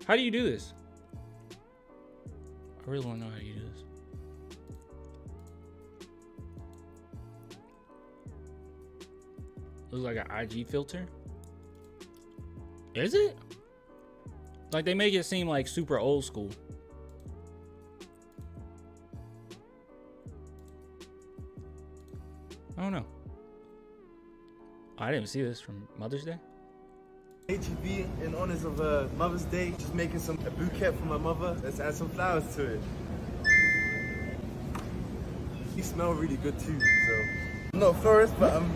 How do you do this? I really want to know how you do this. Looks like an IG filter. Is it? Like they make it seem like super old school. I don't know. I didn't see this from Mother's Day. HEB in honors of Mother's Day, just making a bouquet for my mother. Let's add some flowers to it. You smell really good too, so I'm not a florist, but I'm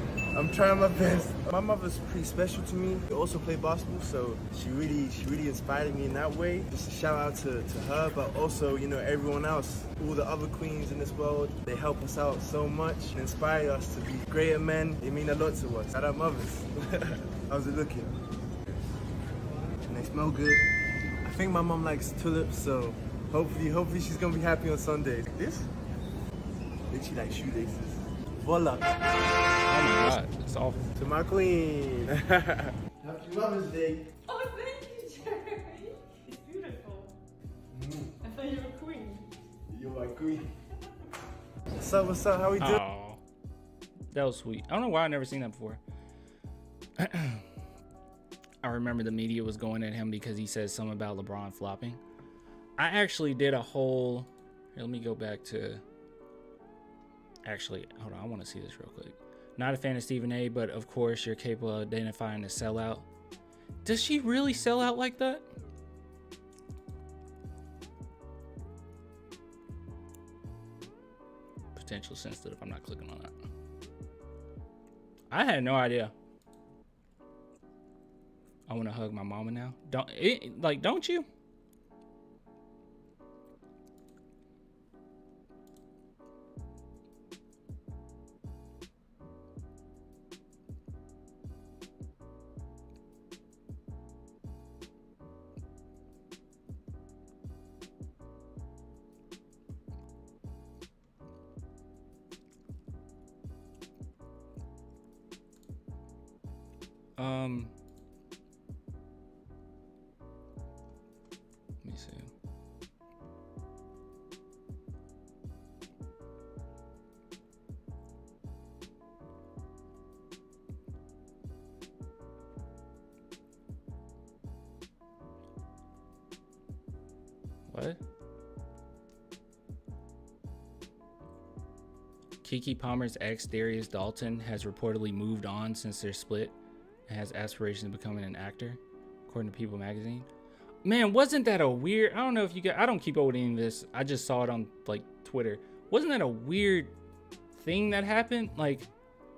trying my best. My mother's pretty special to me. I also play basketball, so she really inspired me in that way. Just a shout out to her, but also, you know, everyone else, all the other queens in this world. They help us out so much and inspire us to be greater men. They mean a lot to us. Shout out mothers. How's it looking? And they smell good. I think my mom likes tulips, so hopefully she's gonna be happy on Sunday. This? Literally like shoelaces. Voila. Oh my God, it's awful. To my queen. Happy Mother's Day. Oh, thank you, Jerry. It's beautiful. I thought you were a queen. You're my queen. What's up? How we doing? Oh, that was sweet. I don't know why I've never seen that before. I remember the media was going at him because he said something about LeBron flopping. I actually did a whole... Here, let me go back to... Actually, hold on. I want to see this real quick. Not a fan of Stephen A, but of course you're capable of identifying a sellout. Does she really sell out like that? Potential sensitive. I'm not clicking on that. I had no idea. I want to hug my mama now. Don't you? Let me see. What? Keke Palmer's ex, Darius Dalton, has reportedly moved on since their split and has aspirations of becoming an actor, according to People magazine. Man, wasn't that a weird... I don't know if you got... I don't keep up with any of this. I just saw it on, like, Twitter. Wasn't that a weird thing that happened? Like,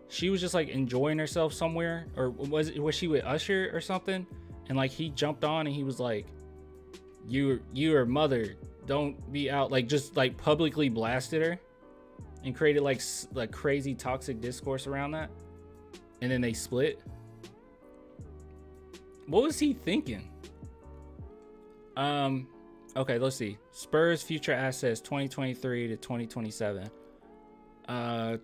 she was just, like, enjoying herself somewhere? Or was she with Usher or something? And, like, he jumped on and he was like, You're mother. Don't be out. Like, just, like, publicly blasted her. And created, like crazy toxic discourse around that. And then they split. What was he thinking? Okay, let's see. Spurs future assets 2023 to 2027.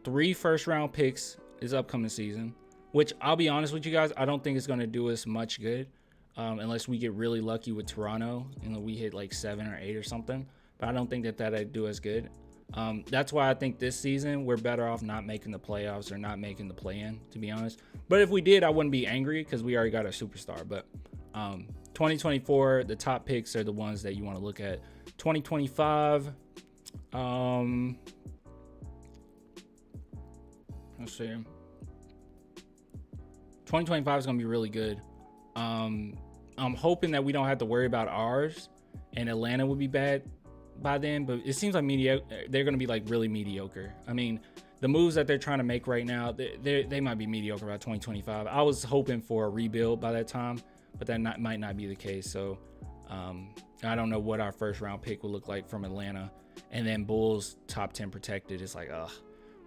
3 first-round picks is upcoming season. Which, I'll be honest with you guys, I don't think it's going to do us much good. Unless we get really lucky with Toronto. And we hit, like, 7 or 8 or something. But I don't think that'd do us good. That's why I think this season we're better off not making the playoffs or not making the play-in, to be honest. But if we did, I wouldn't be angry because we already got a superstar. But 2024, the top picks are the ones that you want to look at. 2025, let's see. 2025 is going to be really good. I'm hoping that we don't have to worry about ours and Atlanta would be bad by then, but it seems like they're going to be like really mediocre. I mean, the moves that they're trying to make right now, they might be mediocre by 2025. I was hoping for a rebuild by that time, but that might not be the case. So I don't know what our first round pick will look like from Atlanta. And then Bulls top 10 protected. It's like,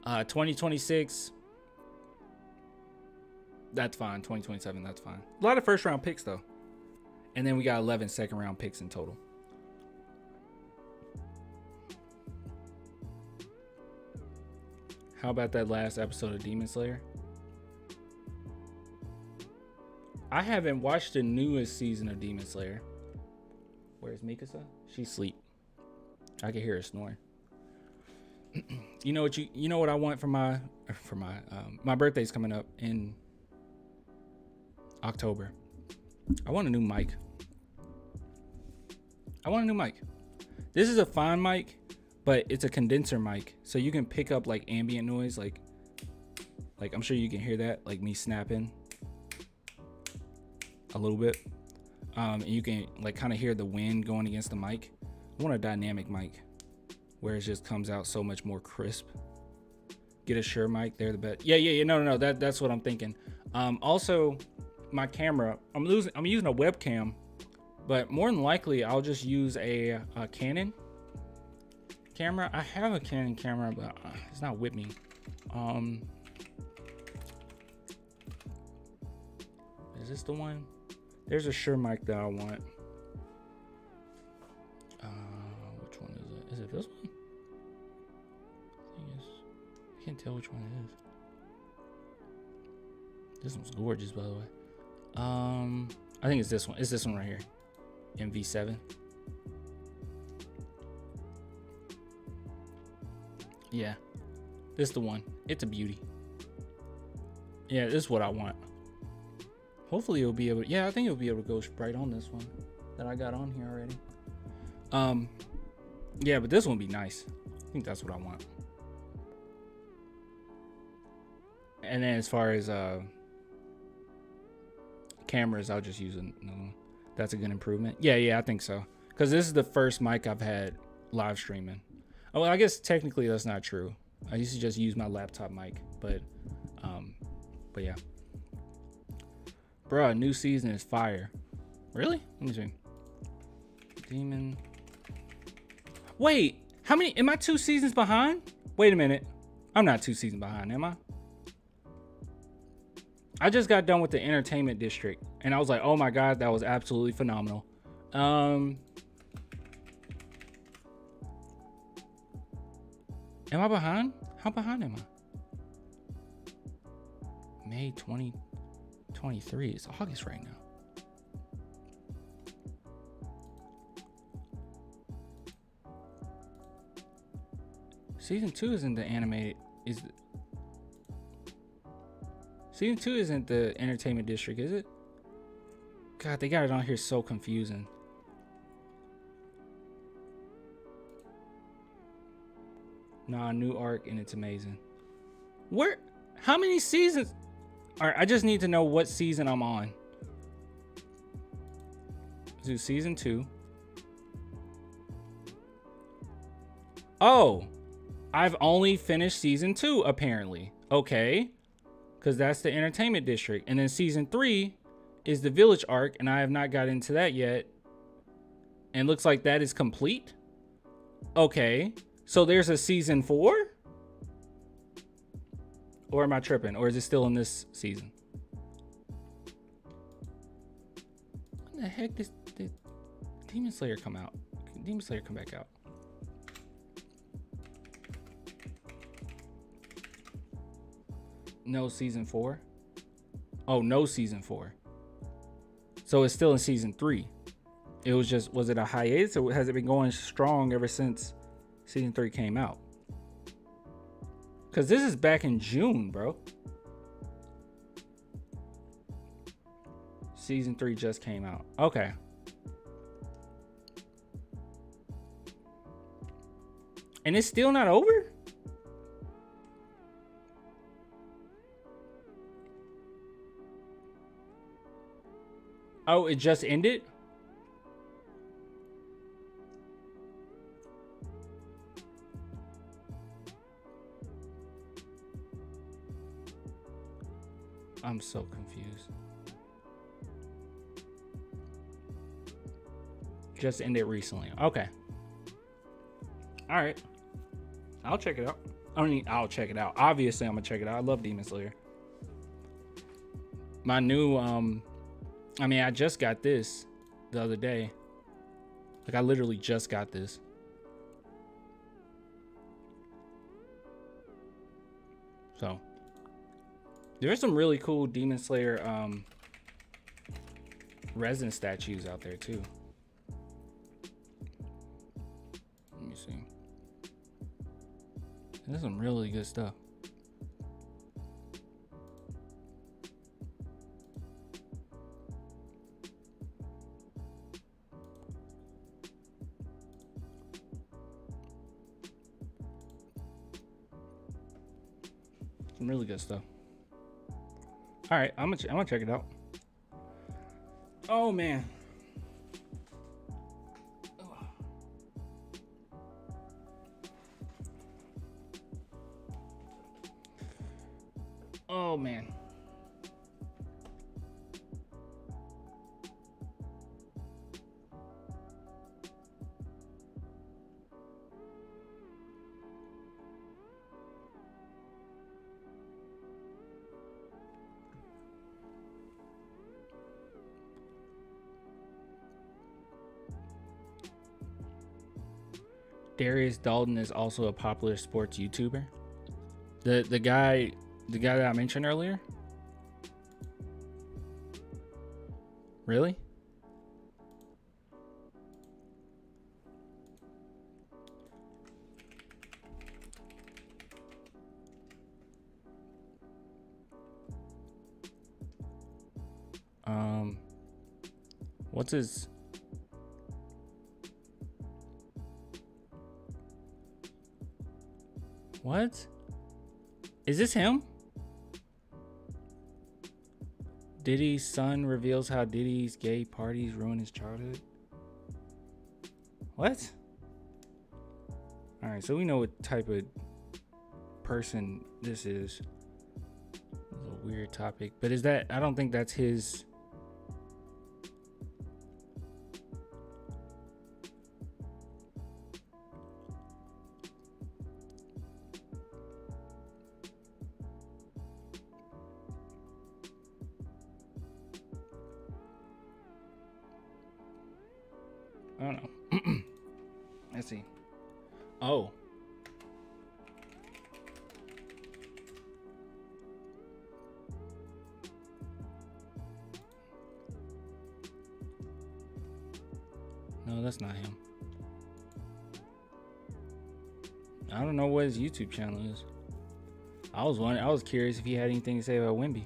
2026. That's fine. 2027, that's fine. A lot of first round picks though. And then we got 11 second round picks in total. How about that last episode of Demon Slayer? I haven't watched the newest season of Demon Slayer. Where's Mikasa? She's asleep. I can hear her snoring. You know what I want for my birthday's coming up in October. I want a new mic. This is a fine mic, but it's a condenser mic, so you can pick up like ambient noise, like I'm sure you can hear that, like me snapping a little bit. And you can like kind of hear the wind going against the mic. I want a dynamic mic where it just comes out so much more crisp. Get a Shure mic, they're the best. Yeah. No. That's what I'm thinking. Also, my camera. I'm using a webcam, but more than likely I'll just use a Canon camera. I have a Canon camera, but it's not with me. Is this the one? There's a Shure mic that I want. Which one is it? Is it this one? I can't tell which one it is. This one's gorgeous, by the way. I think it's this one. It's this one right here. MV7. Yeah, this is the one. It's a beauty. Yeah, this is what I want. Hopefully it'll be able to, yeah, I think it'll be able to go right on this one that I got on here already. Yeah, but this one would be nice. I think that's what I want. And then as far as cameras, I'll just use another one. That's a good improvement. Yeah, I think so. Because this is the first mic I've had live streaming. Oh, well, I guess technically that's not true. I used to just use my laptop mic, but yeah. Bruh, new season is fire. Really? Let me see. Demon. Wait, how many? Am I 2 seasons behind? Wait a minute. I'm not 2 seasons behind, am I? I just got done with the entertainment district, and I was like, oh my God, that was absolutely phenomenal. Am I behind? How behind am I? May 2023. It's August right now. Season 2 isn't the animated. Season 2 isn't the entertainment district, is it? God, they got it on here so confusing. Nah, new arc and it's amazing. Where? How many seasons? All right, I just need to know what season I'm on. Let's do season 2. Oh, I've only finished season 2 apparently. Okay, because that's the entertainment district, and then season 3 is the village arc, and I have not got into that yet. And looks like that is complete. Okay, so there's a season 4. Or am I tripping? Or is it still in this season? When the heck did Demon Slayer come out? Demon Slayer come back out. No season 4. Oh, no season 4. So it's still in season 3. It was just, was it a hiatus or has it been going strong ever since season 3 came out? Because this is back in June, bro. Season 3 just came out. Okay. And it's still not over? Oh, it just ended? I'm so confused. Just ended recently. Okay. All right. I'll check it out. I mean, I'll check it out. Obviously, I'm gonna check it out. I love Demon Slayer. my new I mean, I just got this the other day. Like, I literally just got this. So there's some really cool Demon Slayer resin statues out there too. Let me see. There's some really good stuff. Some really good stuff. All right, I'm gonna check it out. Oh man. Oh man. Darius Dalton is also a popular sports YouTuber. The guy that I mentioned earlier. Really? What's his? What? Is this him? Diddy's son reveals how Diddy's gay parties ruined his childhood. What? All right, so we know what type of person this is. A little weird topic, but is that? I don't think that's his. I don't know. Let's see. Oh. No, that's not him. I don't know what his YouTube channel is. I was curious if he had anything to say about Wemby.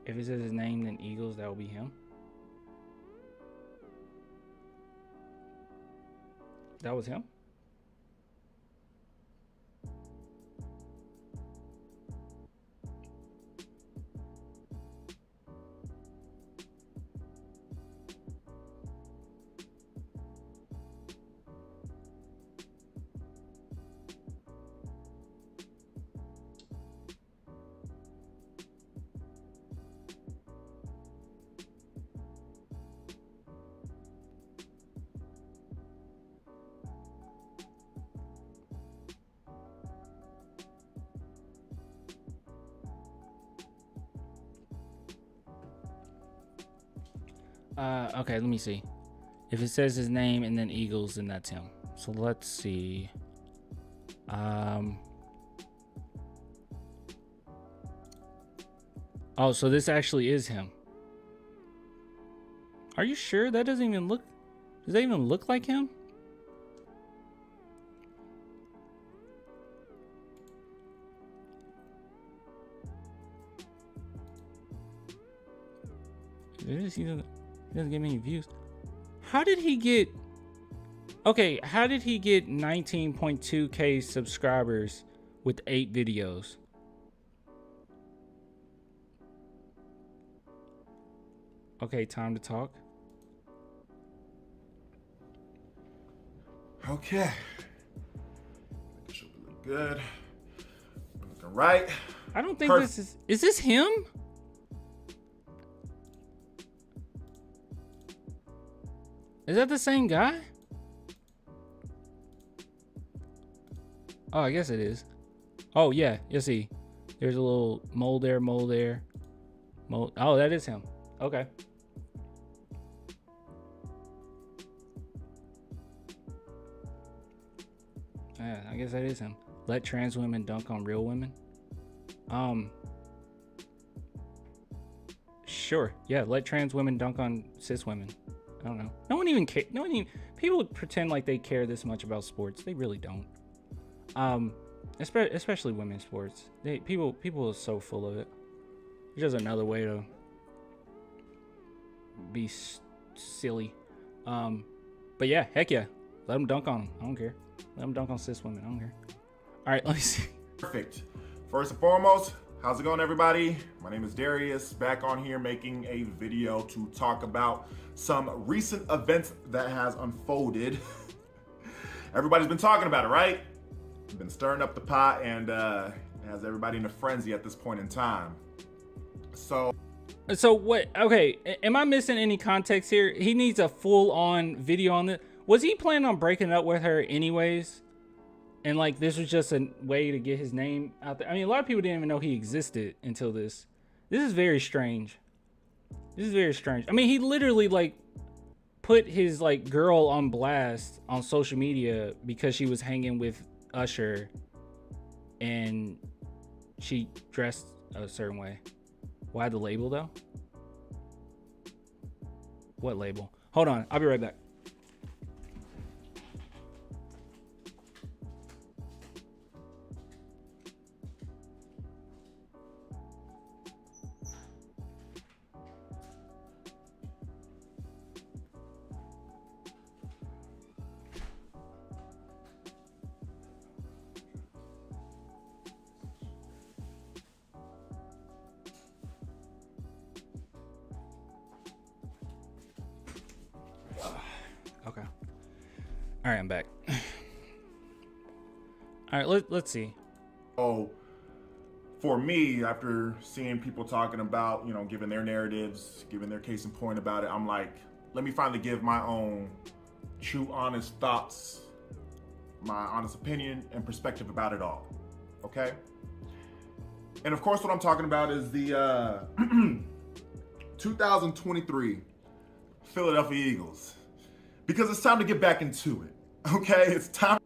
If it says his name, then Eagles, that will be him. That was him? Okay, let me see. If it says his name and then Eagles, then that's him. So let's see. Oh, so this actually is him. Are you sure? That doesn't even look... Does that even look like him? He doesn't get many views. How did he get... Okay, how did he get 19.2k subscribers with 8 videos? Okay, time to talk. Okay. This should look good. Looking right. I don't think this is... Is this him? Is that the same guy? Oh, I guess it is. Oh, yeah. You see. There's a little mole there, mole there. Mole. Oh, that is him. Okay. Yeah, I guess that is him. Let trans women dunk on real women. Sure. Yeah, let trans women dunk on cis women. I don't know. No one even cares. People pretend like they care this much about sports. They really don't. Especially women's sports. People are so full of it. It's just another way to be silly. But yeah, heck yeah. Let them dunk on them. I don't care. Let them dunk on cis women. I don't care. All right, let me see. Perfect. First and foremost, how's it going, everybody? My name is Darius, back on here making a video to talk about some recent events that has unfolded. Everybody's been talking about it, right? Been stirring up the pot, and has everybody in a frenzy at this point in time. So what? Okay, am I missing any context here? He needs a full-on video on this. Was he planning on breaking up with her anyways? And like this was just a way to get his name out there. I mean, a lot of people didn't even know he existed until this. This is very strange. This is very strange. I mean, he literally like put his like girl on blast on social media because she was hanging with Usher and she dressed a certain way. Why the label though? What label? Hold on, I'll be right back. Okay. All right, I'm back. All right, let's see. Oh, for me, after seeing people talking about, you know, giving their narratives, giving their case in point about it, I'm like, let me finally give my own true, honest thoughts, my honest opinion and perspective about it all. Okay? And of course, what I'm talking about is the 2023 Philadelphia Eagles. Because it's time to get back into it. Okay? It's time.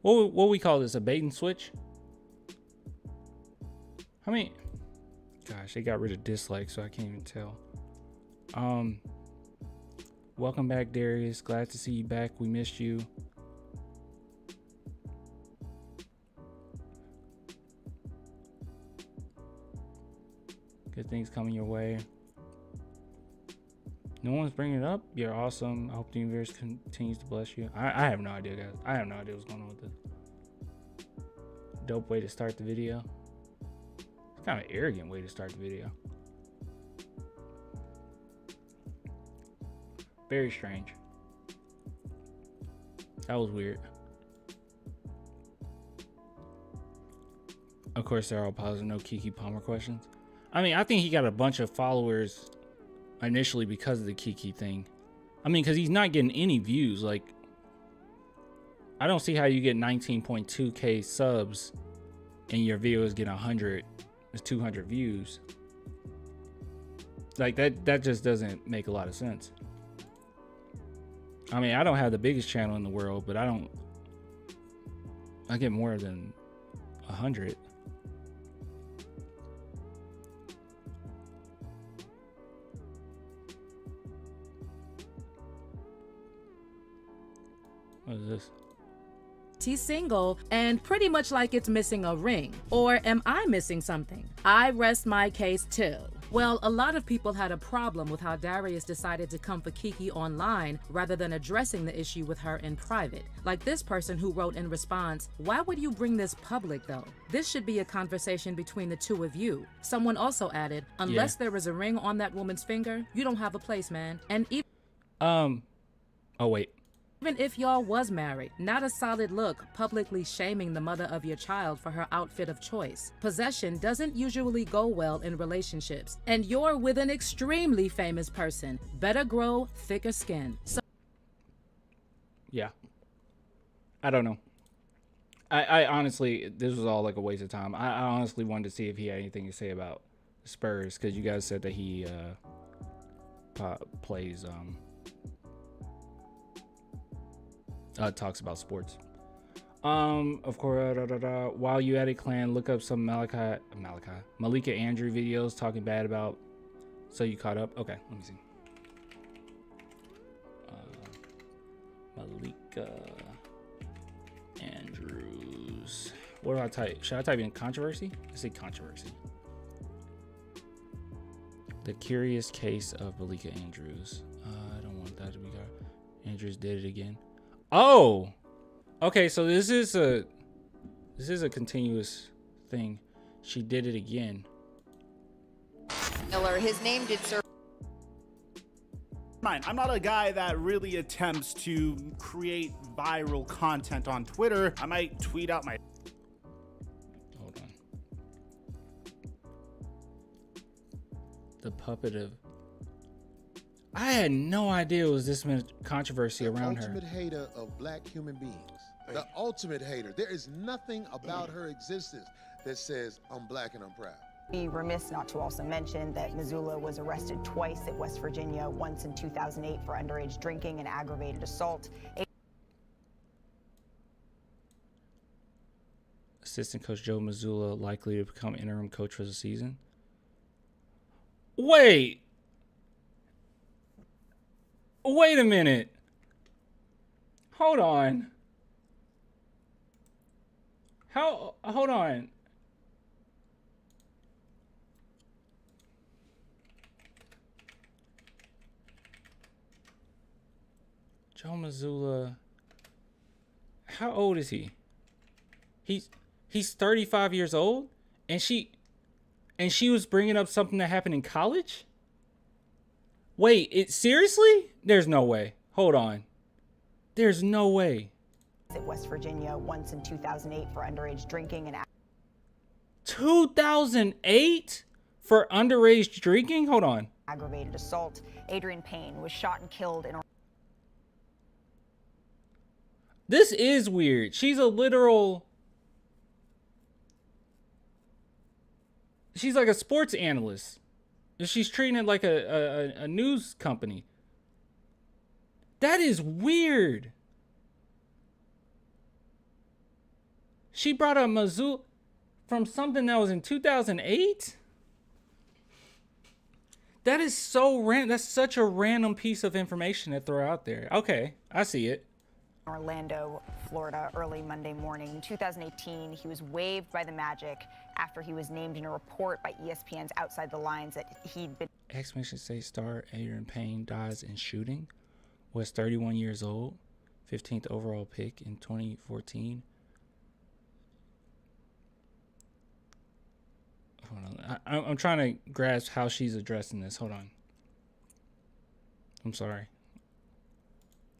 What we call this, a bait and switch? How many? Gosh, they got rid of dislikes, so I can't even tell. Welcome back, Darius. Glad to see you back. We missed you. Good things coming your way. No one's bringing it up. You're awesome. I hope the universe continues to bless you. I have no idea, guys. I have no idea what's going on with this. Dope way to start the video. It's kind of an arrogant way to start the video. Very strange. That was weird. Of course, they're all positive. No Keke Palmer questions. I mean, I think he got a bunch of followers initially because of the Keke thing. I mean, because he's not getting any views. Like, I don't see how you get 19.2k subs and your videos get 200 views. Like, that just doesn't make a lot of sense. I mean, I don't have the biggest channel in the world, but I get more than 100. What is this? He's single and pretty much like it's missing a ring. Or am I missing something? I rest my case too. Well, a lot of people had a problem with how Darius decided to come for Keke online rather than addressing the issue with her in private. Like this person who wrote in response, "Why would you bring this public though? This should be a conversation between the two of you." Someone also added, "Unless there is a ring on that woman's finger, you don't have a place, man." And even oh wait. Even if y'all was married, not a solid look publicly shaming the mother of your child for her outfit of choice. Possession doesn't usually go well in relationships, and you're with an extremely famous person. Better grow thicker skin. So Yeah. I don't know. I honestly, this was all like a waste of time. I honestly wanted to see if he had anything to say about Spurs, because you guys said that he plays talks about sports. Of course, while you at it, clan, look up some Malika Andrew videos talking bad about. So you caught up? Okay, let me see. Malika Andrews. What do I type? Should I type in controversy? Let's say controversy. The curious case of Malika Andrews. I don't want that to be. Andrews did it again. Oh, okay. So this is a continuous thing. She did it again. Miller, his name did serve. I'm not a guy that really attempts to create viral content on Twitter. I might tweet out my. Hold on. The puppet of. I had no idea it was this much controversy around her. The ultimate hater of black human beings. The ultimate hater. There is nothing about her existence that says, I'm black and I'm proud. Be remiss not to also mention that Missoula was arrested twice at West Virginia, once in 2008 for underage drinking and aggravated assault. Assistant coach Joe Missoula likely to become interim coach for the season. Wait a minute. Hold on. Hold on. Joe Missoula. How old is he? He's 35 years old, and she was bringing up something that happened in college? Wait, seriously? There's no way. Hold on. There's no way. At West Virginia, once in 2008 for underage drinking and 2008 for underage drinking? Hold on. Aggravated assault. Adrian Payne was shot and killed in a. This is weird. She's a literal. She's like a sports analyst. She's treating it like a news company. That is weird. She brought up Missoula from something that was in 2008? That is so random. That's such a random piece of information to throw out there. Okay, I see it. Orlando, Florida, early Monday morning. In 2018, he was waived by the Magic after he was named in a report by ESPN's Outside the Lines that he'd been. Ex-Michigan State star Adrian Payne dies in shooting. Was 31 years old. 15th overall pick in 2014. Hold on. I'm trying to grasp how she's addressing this. Hold on. I'm sorry.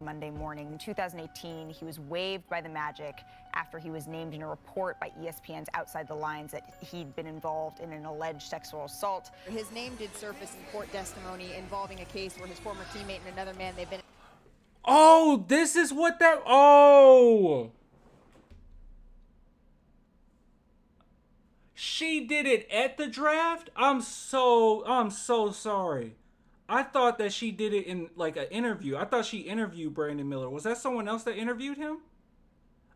Monday morning. In 2018, he was waived by the Magic after he was named in a report by ESPN's Outside the Lines that he'd been involved in an alleged sexual assault. His name did surface in court testimony involving a case where his former teammate and another man, they've been. Oh, this is what that. Oh. She did it at the draft? I'm so sorry. I thought that she did it in like an interview. I thought she interviewed Brandon Miller. Was that someone else that interviewed him?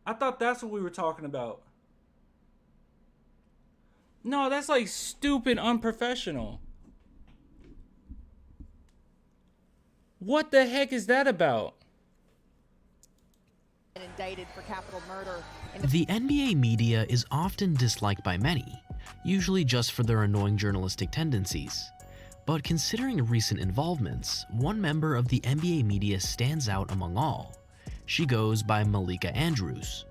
I thought that's what we were talking about. No, that's like stupid unprofessional. What the heck is that about? Indicted for capital murder. The NBA media is often disliked by many, usually just for their annoying journalistic tendencies. But considering recent involvements, one member of the NBA media stands out among all. She goes by Malika Andrews.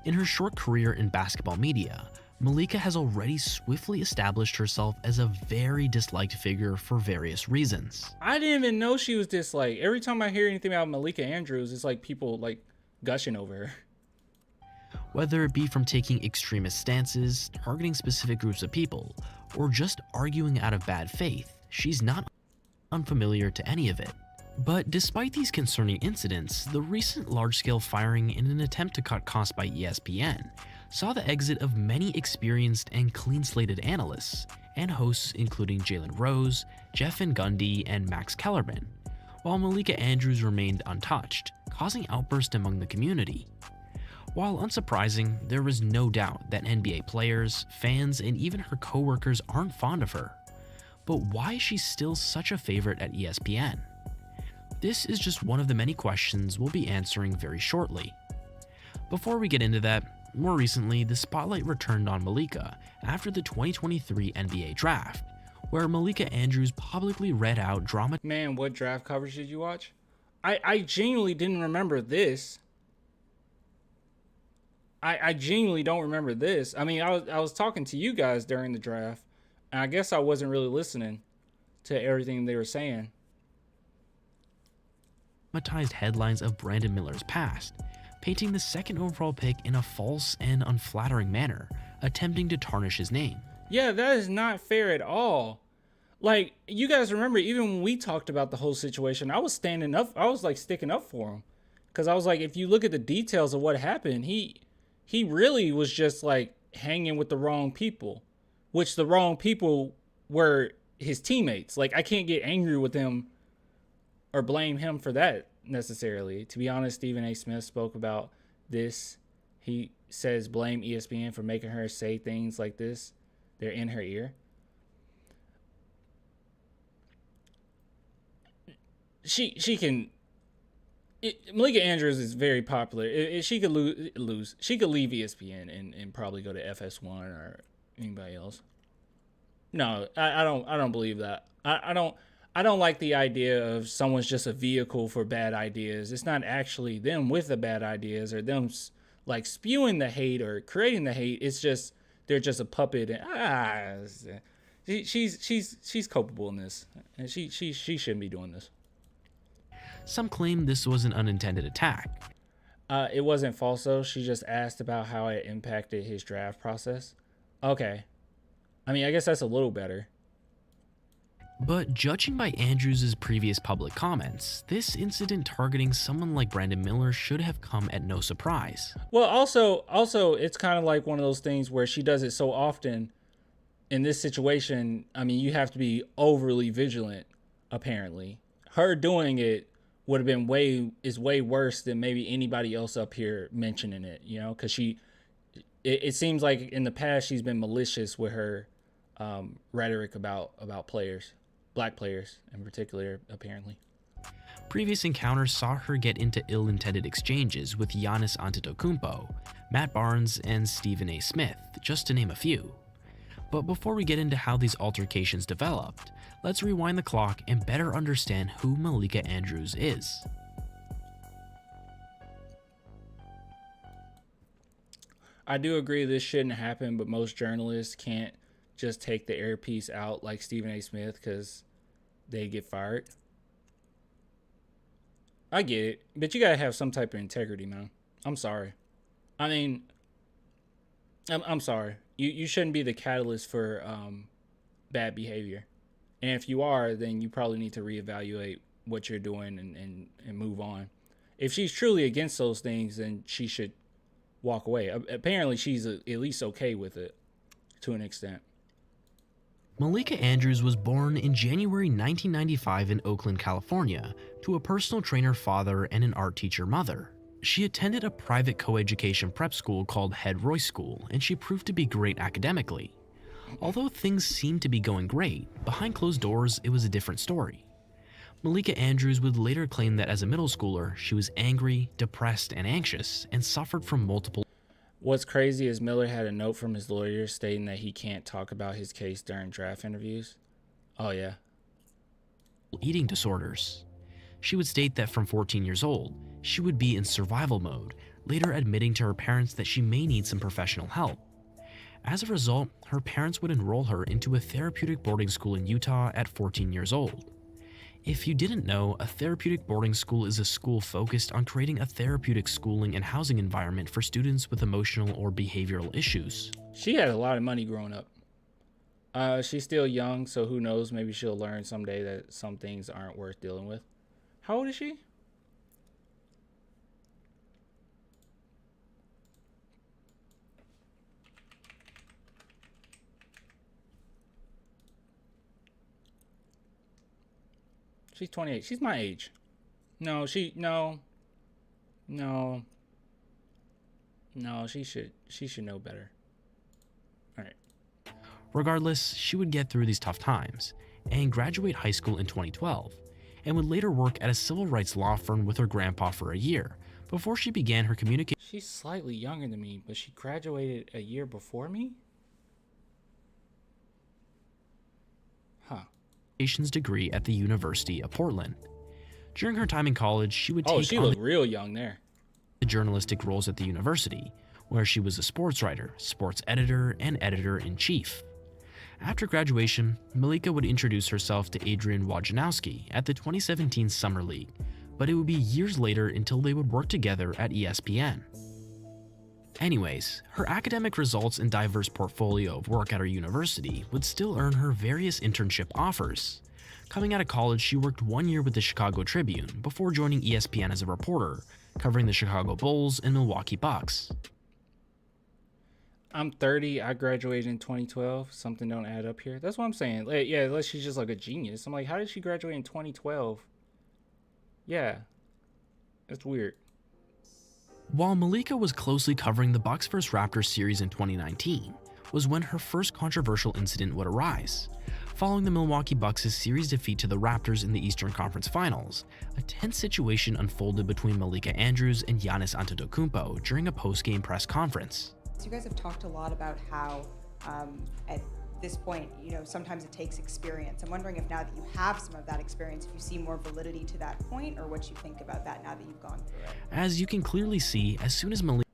In her short career in basketball media, Malika has already swiftly established herself as a very disliked figure for various reasons. I didn't even know she was disliked. Every time I hear anything about Malika Andrews, it's like people like gushing over her. Whether it be from taking extremist stances, targeting specific groups of people, or just arguing out of bad faith, she's not unfamiliar to any of it. But despite these concerning incidents, the recent large-scale firing in an attempt to cut costs by ESPN saw the exit of many experienced and clean-slated analysts and hosts including Jalen Rose, Jeff Van Gundy, and Max Kellerman, while Malika Andrews remained untouched, causing outbursts among the community. While unsurprising, there is no doubt that NBA players, fans, and even her co-workers aren't fond of her. But why is she still such a favorite at ESPN? This is just one of the many questions we'll be answering very shortly. Before we get into that, more recently, the spotlight returned on Malika after the 2023 NBA draft, where Malika Andrews publicly read out drama. Man, what draft coverage did you watch? I genuinely didn't remember this. I genuinely don't remember this. I mean, I was talking to you guys during the draft, and I guess I wasn't really listening to everything they were saying. Dramatized headlines of Brandon Miller's past, painting the second overall pick in a false and unflattering manner, attempting to tarnish his name. Yeah, that is not fair at all. Like, you guys remember, even when we talked about the whole situation, I was standing up. I was like sticking up for him, because I was like, if you look at the details of what happened, he really was just like hanging with the wrong people, which the wrong people were his teammates. Like, I can't get angry with him or blame him for that necessarily. To be honest, Stephen A. Smith spoke about this. He says blame ESPN for making her say things like this. They're in her ear. She can. Malika Andrews is very popular. She could lose. She could leave ESPN and probably go to FS1 or anybody else. No, I don't believe that. I don't like the idea of someone's just a vehicle for bad ideas. It's not actually them with the bad ideas or them like spewing the hate or creating the hate. It's just they're just a puppet. And she's culpable in this, and she shouldn't be doing this. Some claim this was an unintended attack. It wasn't false though. She just asked about how it impacted his draft process. Okay. I mean, I guess that's a little better. But judging by Andrews' previous public comments, this incident targeting someone like Brandon Miller should have come at no surprise. Well, also it's kind of like one of those things where she does it so often. In this situation, I mean, you have to be overly vigilant, apparently. Her doing it would have been way worse than maybe anybody else up here mentioning it, you know, because it seems like in the past she's been malicious with her rhetoric about players, black players in particular, apparently. Previous encounters saw her get into ill-intended exchanges with Giannis Antetokounmpo, Matt Barnes, and Stephen A. Smith, just to name a few. But before we get into how these altercations developed, let's rewind the clock and better understand who Malika Andrews is. I do agree this shouldn't happen, but most journalists can't just take the earpiece out like Stephen A. Smith because they get fired. I get it, but you gotta have some type of integrity, man. I'm sorry. I mean, I'm sorry. You shouldn't be the catalyst for bad behavior. And if you are, then you probably need to reevaluate what you're doing and move on. If she's truly against those things, then she should walk away. Apparently, she's at least okay with it to an extent. Malika Andrews was born in January 1995 in Oakland, California, to a personal trainer father and an art teacher mother. She attended a private coeducation prep school called Head Royce School, and she proved to be great academically. Although things seemed to be going great, behind closed doors, it was a different story. Malika Andrews would later claim that as a middle schooler, she was angry, depressed, and anxious, and suffered from multiple. What's crazy is Miller had a note from his lawyer stating that he can't talk about his case during draft interviews. Oh, yeah. Eating disorders. She would state that from 14 years old, she would be in survival mode, later admitting to her parents that she may need some professional help. As a result, her parents would enroll her into a therapeutic boarding school in Utah at 14 years old. If you didn't know, a therapeutic boarding school is a school focused on creating a therapeutic schooling and housing environment for students with emotional or behavioral issues. She had a lot of money growing up. She's still young, so who knows? Maybe she'll learn someday that some things aren't worth dealing with. How old is she? She's 28. She's my age. No, she should know better. All right. Regardless, she would get through these tough times and graduate high school in 2012, and would later work at a civil rights law firm with her grandpa for a year before she began her communication. She's slightly younger than me, but she graduated a year before me? Huh. Degree at the University of Portland. During her time in college, she would take she looked real young there. The journalistic roles at the university, where she was a sports writer, sports editor, and editor-in-chief. After graduation, Malika would introduce herself to Adrian Wojnarowski at the 2017 Summer League, but it would be years later until they would work together at ESPN. Anyways, her academic results and diverse portfolio of work at her university would still earn her various internship offers. Coming out of college, she worked 1 year with the Chicago Tribune before joining ESPN as a reporter, covering the Chicago Bulls and Milwaukee Bucks. I'm 30. I graduated in 2012. Something don't add up here. That's what I'm saying. Like, yeah, unless she's just like a genius. I'm like, how did she graduate in 2012? Yeah, that's weird. While Malika was closely covering the Bucks vs Raptors series in 2019, was when her first controversial incident would arise. Following the Milwaukee Bucks' series defeat to the Raptors in the Eastern Conference Finals, a tense situation unfolded between Malika Andrews and Giannis Antetokounmpo during a post-game press conference. So you guys have talked a lot about how at this point, sometimes it takes experience. I'm wondering if now that you have some of that experience, if you see more validity to that point, or what you think about that now that you've gone through it. As you can clearly see, as soon as Malika...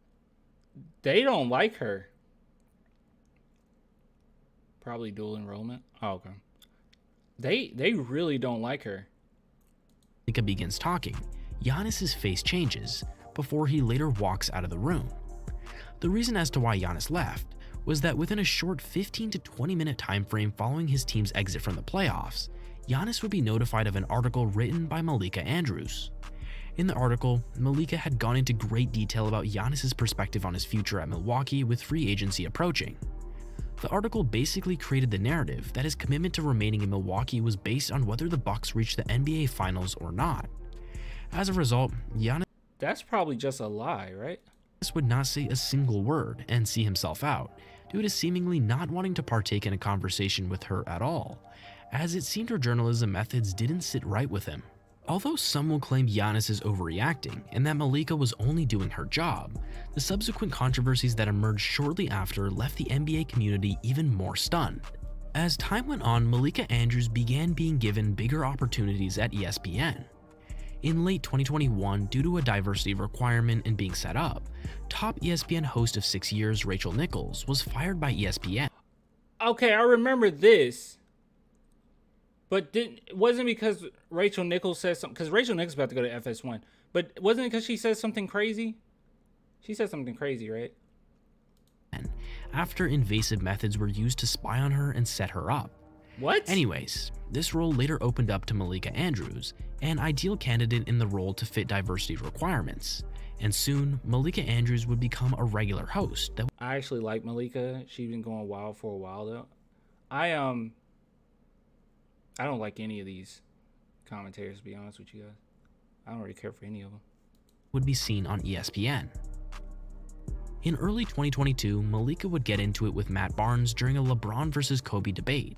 They don't like her. Probably dual enrollment. Oh, okay. They really don't like her. Malika begins talking, Giannis's face changes before he later walks out of the room. The reason as to why Giannis left was that within a short 15 to 20 minute time frame following his team's exit from the playoffs, Giannis would be notified of an article written by Malika Andrews. In the article, Malika had gone into great detail about Giannis's perspective on his future at Milwaukee with free agency approaching. The article basically created the narrative that his commitment to remaining in Milwaukee was based on whether the Bucks reached the NBA Finals or not. As a result, Giannis... That's probably just a lie, right? Would not say a single word and see himself out, due to seemingly not wanting to partake in a conversation with her at all, as it seemed her journalism methods didn't sit right with him. Although some will claim Giannis is overreacting and that Malika was only doing her job, the subsequent controversies that emerged shortly after left the NBA community even more stunned. As time went on, Malika Andrews began being given bigger opportunities at ESPN. In late 2021, due to a diversity requirement and being set up, top ESPN host of 6 years, Rachel Nichols, was fired by ESPN. Okay, I remember this. But wasn't because Rachel Nichols said something, because Rachel Nichols is about to go to FS1, but wasn't it because she said something crazy? She said something crazy, right? After invasive methods were used to spy on her and set her up. What? Anyways, this role later opened up to Malika Andrews, an ideal candidate in the role to fit diversity requirements. And soon, Malika Andrews would become a regular host. I actually like Malika. She's been going wild for a while though. I don't like any of these commentators, to be honest with you guys. I don't really care for any of them. Would be seen on ESPN. In early 2022, Malika would get into it with Matt Barnes during a LeBron versus Kobe debate.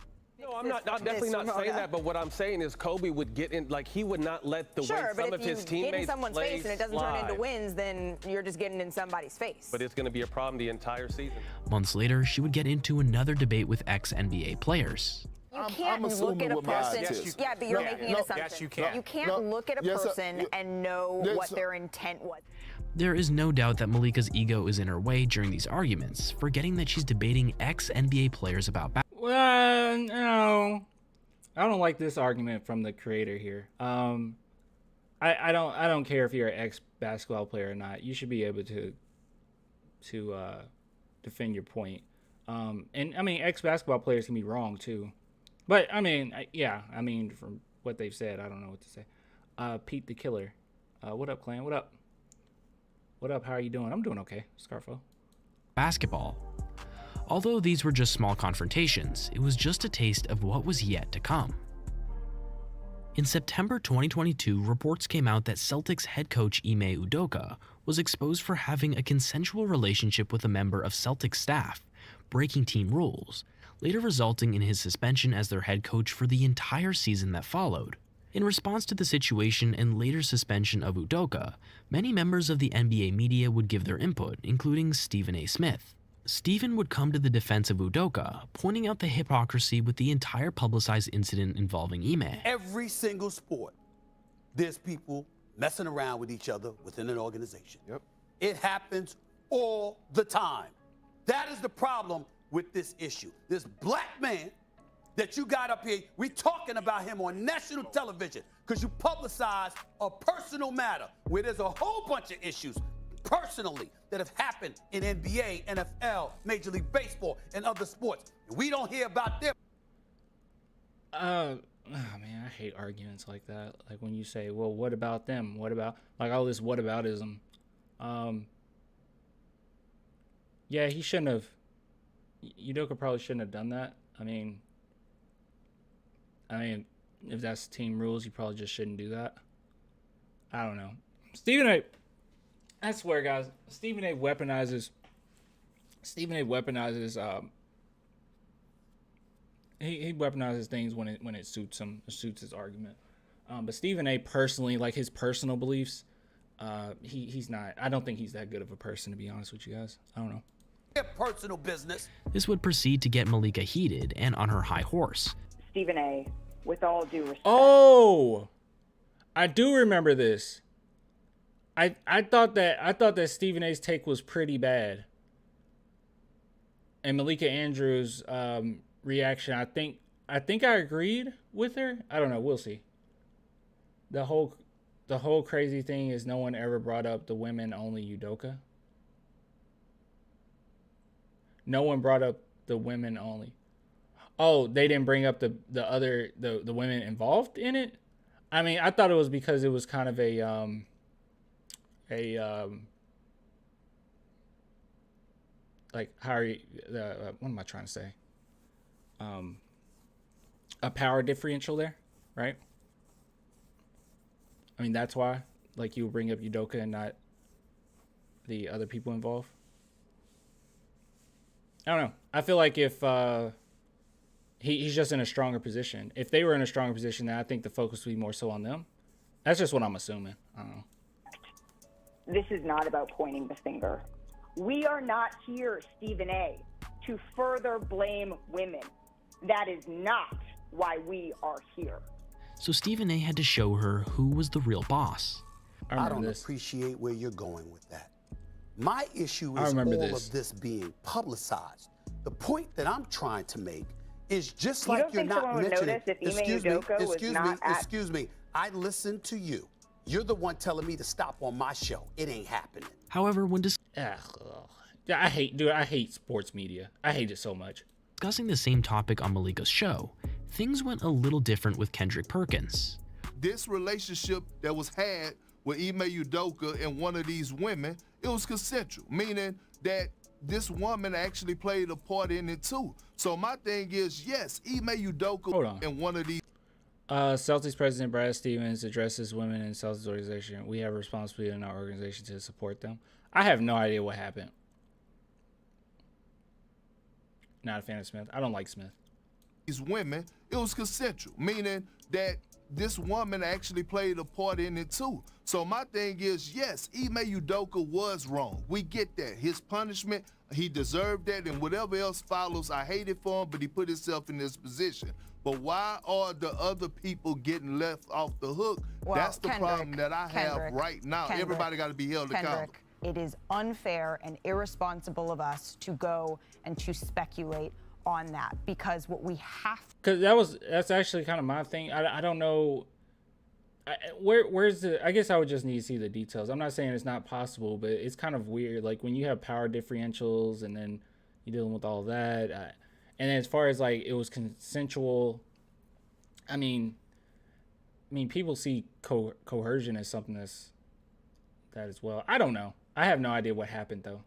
I'm definitely not saying that, but what I'm saying is Kobe would get in, like he would not let the way some of his teammates play. Sure, but if you get in someone's face and it doesn't turn into wins, then you're just getting in somebody's face. But it's going to be a problem the entire season. Months later, she would get into another debate with ex-NBA players. You can't look at a person. Yeah, but you're making an assumption. Yes, you can. You can't look at a person and know what their intent was. There is no doubt that Malika's ego is in her way during these arguments, forgetting that she's debating ex-NBA players about Well, no. I don't like this argument from the creator here. I don't care if you're an ex-basketball player or not. You should be able to defend your point. And I mean, ex-basketball players can be wrong too. But I mean, yeah, I mean, from what they've said, I don't know what to say. Pete the Killer. What up, clan? What up? What up? How are you doing? I'm doing okay, Scarfo. Basketball. Although these were just small confrontations, it was just a taste of what was yet to come. In September 2022, reports came out that Celtics head coach Ime Udoka was exposed for having a consensual relationship with a member of Celtics staff, breaking team rules, later resulting in his suspension as their head coach for the entire season that followed. In response to the situation and later suspension of Udoka, many members of the NBA media would give their input, including Stephen A. Smith. Stephen would come to the defense of Udoka, pointing out the hypocrisy with the entire publicized incident involving Ime. Every single sport, there's people messing around with each other within an organization. Yep. It happens all the time. That is the problem with this issue. This black man that you got up here, we talking about him on national television because you publicize a personal matter where there's a whole bunch of issues personally that have happened in NBA, NFL, Major League Baseball, and other sports. And we don't hear about them. Oh man, I hate arguments like that. Like when you say, well, what about them? What about, like, all this whataboutism? Yeah, he shouldn't have. Udoka probably shouldn't have done that. I mean, if that's team rules, you probably just shouldn't do that. I don't know. Stephen A. I swear, guys, Stephen A. weaponizes. He weaponizes things when it suits him, suits his argument. But Stephen A. personally, like his personal beliefs, he's not. I don't think he's that good of a person, to be honest with you guys. I don't know. Personal business. This would proceed to get Malika heated and on her high horse. Stephen A., with all due respect. Oh, I do remember this. I thought that Stephen A.'s take was pretty bad, and Malika Andrews' reaction. I think I agreed with her. I don't know. We'll see. The whole crazy thing is no one ever brought up the women only Udoka. No one brought up the women only. Oh, they didn't bring up the women involved in it. I mean, I thought it was because it was kind of a like how are you, what am I trying to say? A power differential there, right? I mean, that's why, like, you would bring up Udoka and not the other people involved. I don't know. I feel like if he's just in a stronger position. If they were in a stronger position, then I think the focus would be more so on them. That's just what I'm assuming. I don't know. This is not about pointing the finger. We are not here, Stephen A., to further blame women. That is not why we are here. So Stephen A. had to show her who was the real boss. I don't appreciate where you're going with that. My issue is all of this being publicized. The point that I'm trying to make is just like you're not mentioning. Excuse me. I listened to you. You're the one telling me to stop on my show. It ain't happening. However, when I hate sports media. I hate it so much. Discussing the same topic on Malika's show, things went a little different with Kendrick Perkins. This relationship that was had with Ime Udoka and one of these women, it was consensual, meaning that this woman actually played a part in it too. So my thing is, yes, Ime Udoka and one of these. Celtics president Brad Stevens addresses women in Celtics organization. We have a responsibility in our organization to support them. I have no idea what happened. Not a fan of Smith. I don't like Smith. These women, it was consensual, meaning that this woman actually played a part in it too. So my thing is, yes, Ime Udoka was wrong. We get that. His punishment, he deserved that, and whatever else follows, I hate it for him, but he put himself in this position. But why are the other people getting left off the hook? Well, that's the problem that I have right now. Everybody got to be held accountable. It is unfair and irresponsible of us to go and to speculate on that, because what we have to... Because that's actually kind of my thing. I don't know... Where's the... I guess I would just need to see the details. I'm not saying it's not possible, but it's kind of weird. Like, when you have power differentials and then you're dealing with all that... and as far as, like, it was consensual... I mean, people see coercion as something that as well. I don't know. I have no idea what happened, though.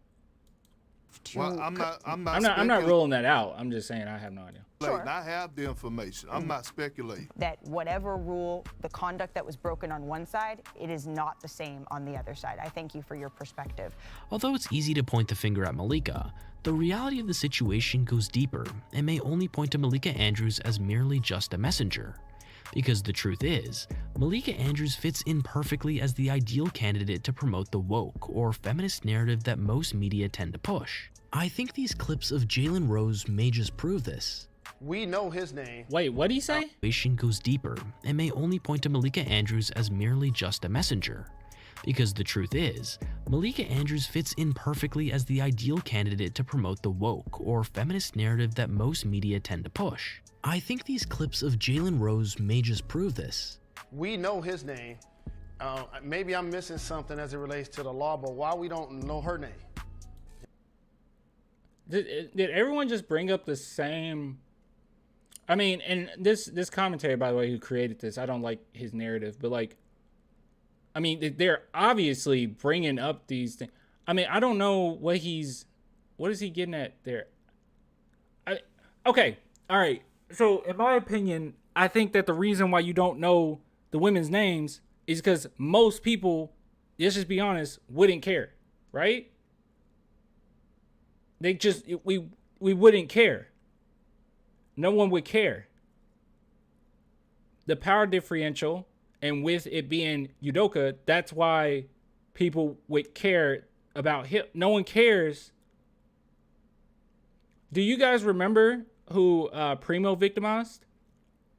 Well, I'm not ruling that out. I'm just saying I have no idea. Sure. I have the information. I'm not speculating. That whatever rule, the conduct that was broken on one side, it is not the same on the other side. I thank you for your perspective. Although it's easy to point the finger at Malika, the reality of the situation goes deeper and may only point to Malika Andrews as merely just a messenger. Because the truth is, Malika Andrews fits in perfectly as the ideal candidate to promote the woke or feminist narrative that most media tend to push. I think these clips of Jalen Rose may just prove this. We know his name. Wait, what'd he say? The situation goes deeper and may only point to Malika Andrews as merely just a messenger. Because the truth is, Malika Andrews fits in perfectly as the ideal candidate to promote the woke or feminist narrative that most media tend to push. I think these clips of Jalen Rose may just prove this. We know his name. Maybe I'm missing something as it relates to the law, but why we don't know her name? Did everyone just bring up the same... I mean, and this commentary, by the way, who created this, I don't like his narrative, but like, I mean, they're obviously bringing up these things. I mean, I don't know what is he getting at there? Okay, all right. So, in my opinion, I think that the reason why you don't know the women's names is because most people, let's just be honest, wouldn't care, right? We wouldn't care. No one would care. The power differential, and with it being Udoka, that's why people would care about him. No one cares. Do you guys remember who Primo victimized?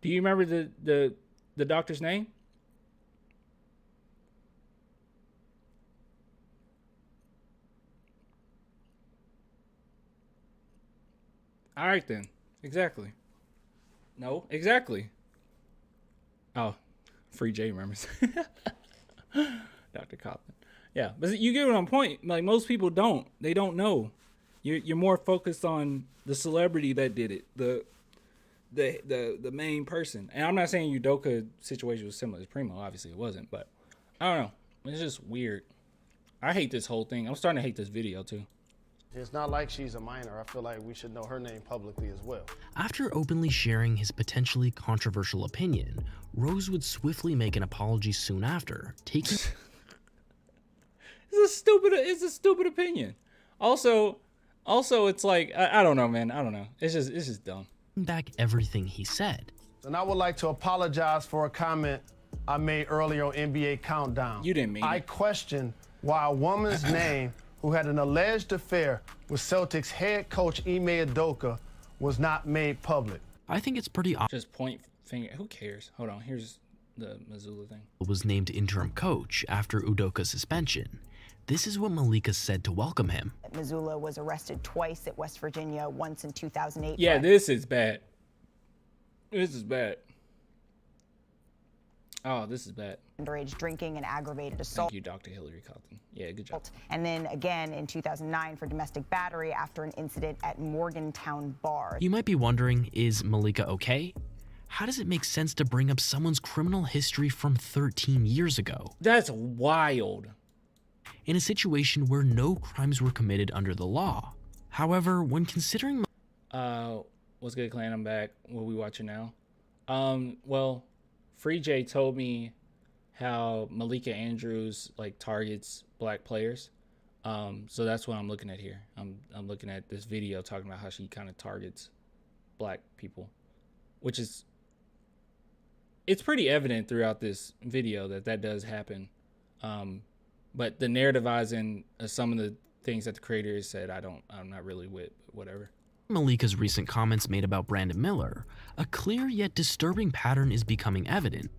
Do you remember the doctor's name? All right then. Exactly. No, exactly. Oh, Free J remembers. Dr. Coppin. Yeah, but you get what I'm point. Like, most people don't. They don't know. You're more focused on the celebrity that did it, the main person. And I'm not saying Udoka situation was similar to Primo. Obviously, it wasn't. But I don't know. It's just weird. I hate this whole thing. I'm starting to hate this video too. It's not like she's a minor. I feel like we should know her name publicly as well. After openly sharing his potentially controversial opinion, Rose would swiftly make an apology soon after, taking... It's a stupid opinion. Also, it's like, I don't know, man. I don't know. It's just dumb. Back everything he said. And I would like to apologize for a comment I made earlier on NBA Countdown. You didn't mean it. I questioned why a woman's name who had an alleged affair with Celtics head coach Ime Udoka was not made public. I think it's pretty obvious. Just point finger. Who cares? Hold on. Here's the Missoula thing. Was named interim coach after Udoka's suspension. This is what Malika said to welcome him. Missoula was arrested twice at West Virginia, once in 2008. Yeah, this is bad. This is bad. Oh, this is bad. Underage drinking and aggravated assault. Thank you, Dr. Hillary Cotton. Yeah, good job. And then again in 2009 for domestic battery after an incident at Morgantown Bar. You might be wondering, is Malika okay? How does it make sense to bring up someone's criminal history from 13 years ago? That's wild. In a situation where no crimes were committed under the law. However, when considering... What's good, Clan? I'm back. What are we watching now? Well, Free J told me how Malika Andrews like targets black players. So that's what I'm looking at here. I'm looking at this video talking about how she kind of targets black people, which is, it's pretty evident throughout this video that does happen. But the narrativizing of some of the things that the creator has said, I'm not really with, but whatever. Malika's recent comments made about Brandon Miller, a clear yet disturbing pattern is becoming evident.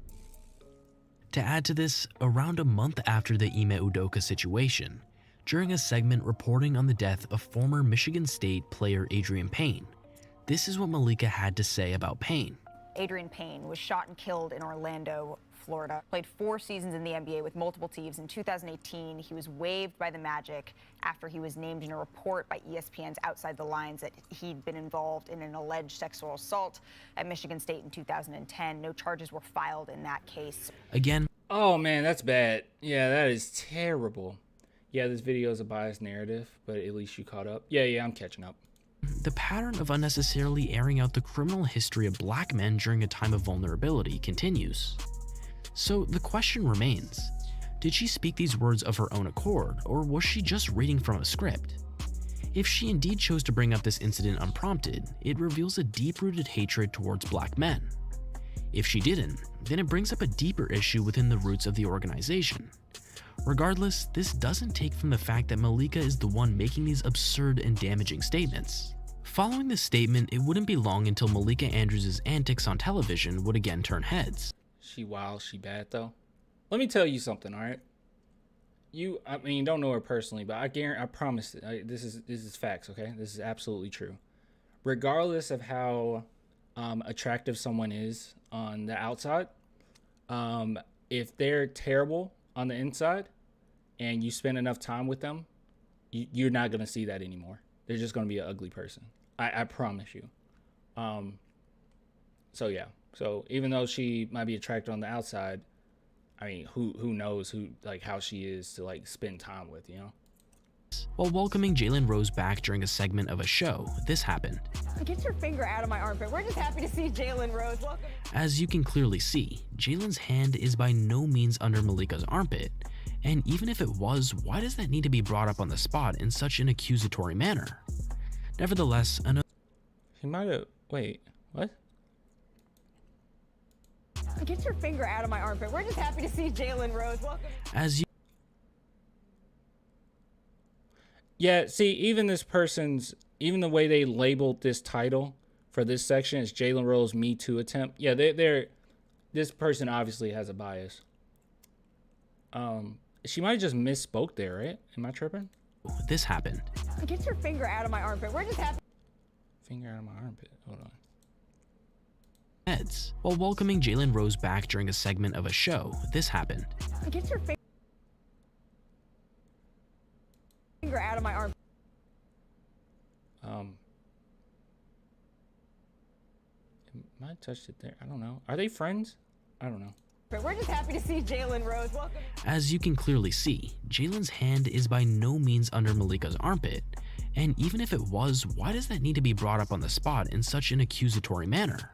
To add to this, around a month after the Ime Udoka situation, during a segment reporting on the death of former Michigan State player Adrian Payne, this is what Malika had to say about Payne. Adrian Payne was shot and killed in Orlando, Florida. Played 4 seasons in the NBA with multiple teams. In 2018, he was waived by the Magic after he was named in a report by ESPN's Outside the Lines that he'd been involved in an alleged sexual assault at Michigan State in 2010. No charges were filed in that case. Again. Oh man, that's bad. Yeah, that is terrible. Yeah, this video is a biased narrative, but at least you caught up. Yeah, I'm catching up. The pattern of unnecessarily airing out the criminal history of black men during a time of vulnerability continues. So the question remains, did she speak these words of her own accord, or was she just reading from a script? If she indeed chose to bring up this incident unprompted, it reveals a deep-rooted hatred towards black men. If she didn't, then it brings up a deeper issue within the roots of the organization. Regardless, this doesn't take from the fact that Malika is the one making these absurd and damaging statements. Following this statement, it wouldn't be long until Malika Andrews' antics on television would again turn heads. She wild, she bad though. Let me tell you something, all right? I mean, don't know her personally, but I promise, this is facts, okay? This is absolutely true. Regardless of how attractive someone is on the outside, if they're terrible on the inside and you spend enough time with them, you're not going to see that anymore. They're just going to be an ugly person. I promise you. So yeah. So even though she might be attracted on the outside, I mean, who knows how she is to spend time with, you know? While welcoming Jalen Rose back during a segment of a show, this happened. Get your finger out of my armpit. We're just happy to see Jalen Rose. Welcome. As you can clearly see, Jalen's hand is by no means under Malika's armpit, and even if it was, why does that need to be brought up on the spot in such an accusatory manner? Nevertheless, He might have... Wait, what? Get your finger out of my armpit. We're just happy to see Jalen Rose. Welcome. As you... Yeah, see, even the way they labeled this title for this section is Jalen Rose Me Too attempt. Yeah, this person obviously has a bias. She might have just misspoke there, right? Am I tripping? This happened. Get your finger out of my armpit. We're just happy. Finger out of my armpit. Hold on. Heads. While welcoming Jalen Rose back during a segment of a show, this happened. Get your finger out of my armpit. Might have touched it there. I don't know. Are they friends? I don't know. We're just happy to see Jalen Rose. Welcome. As you can clearly see, Jalen's hand is by no means under Malika's armpit, and even if it was, why does that need to be brought up on the spot in such an accusatory manner?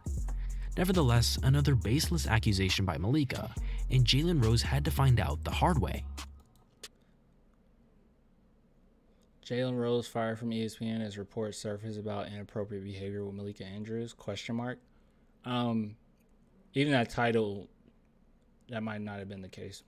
Nevertheless, another baseless accusation by Malika, and Jalen Rose had to find out the hard way. Jalen Rose fired from ESPN as reports surface about inappropriate behavior with Malika Andrews, ? Even that title, that might not have been the case.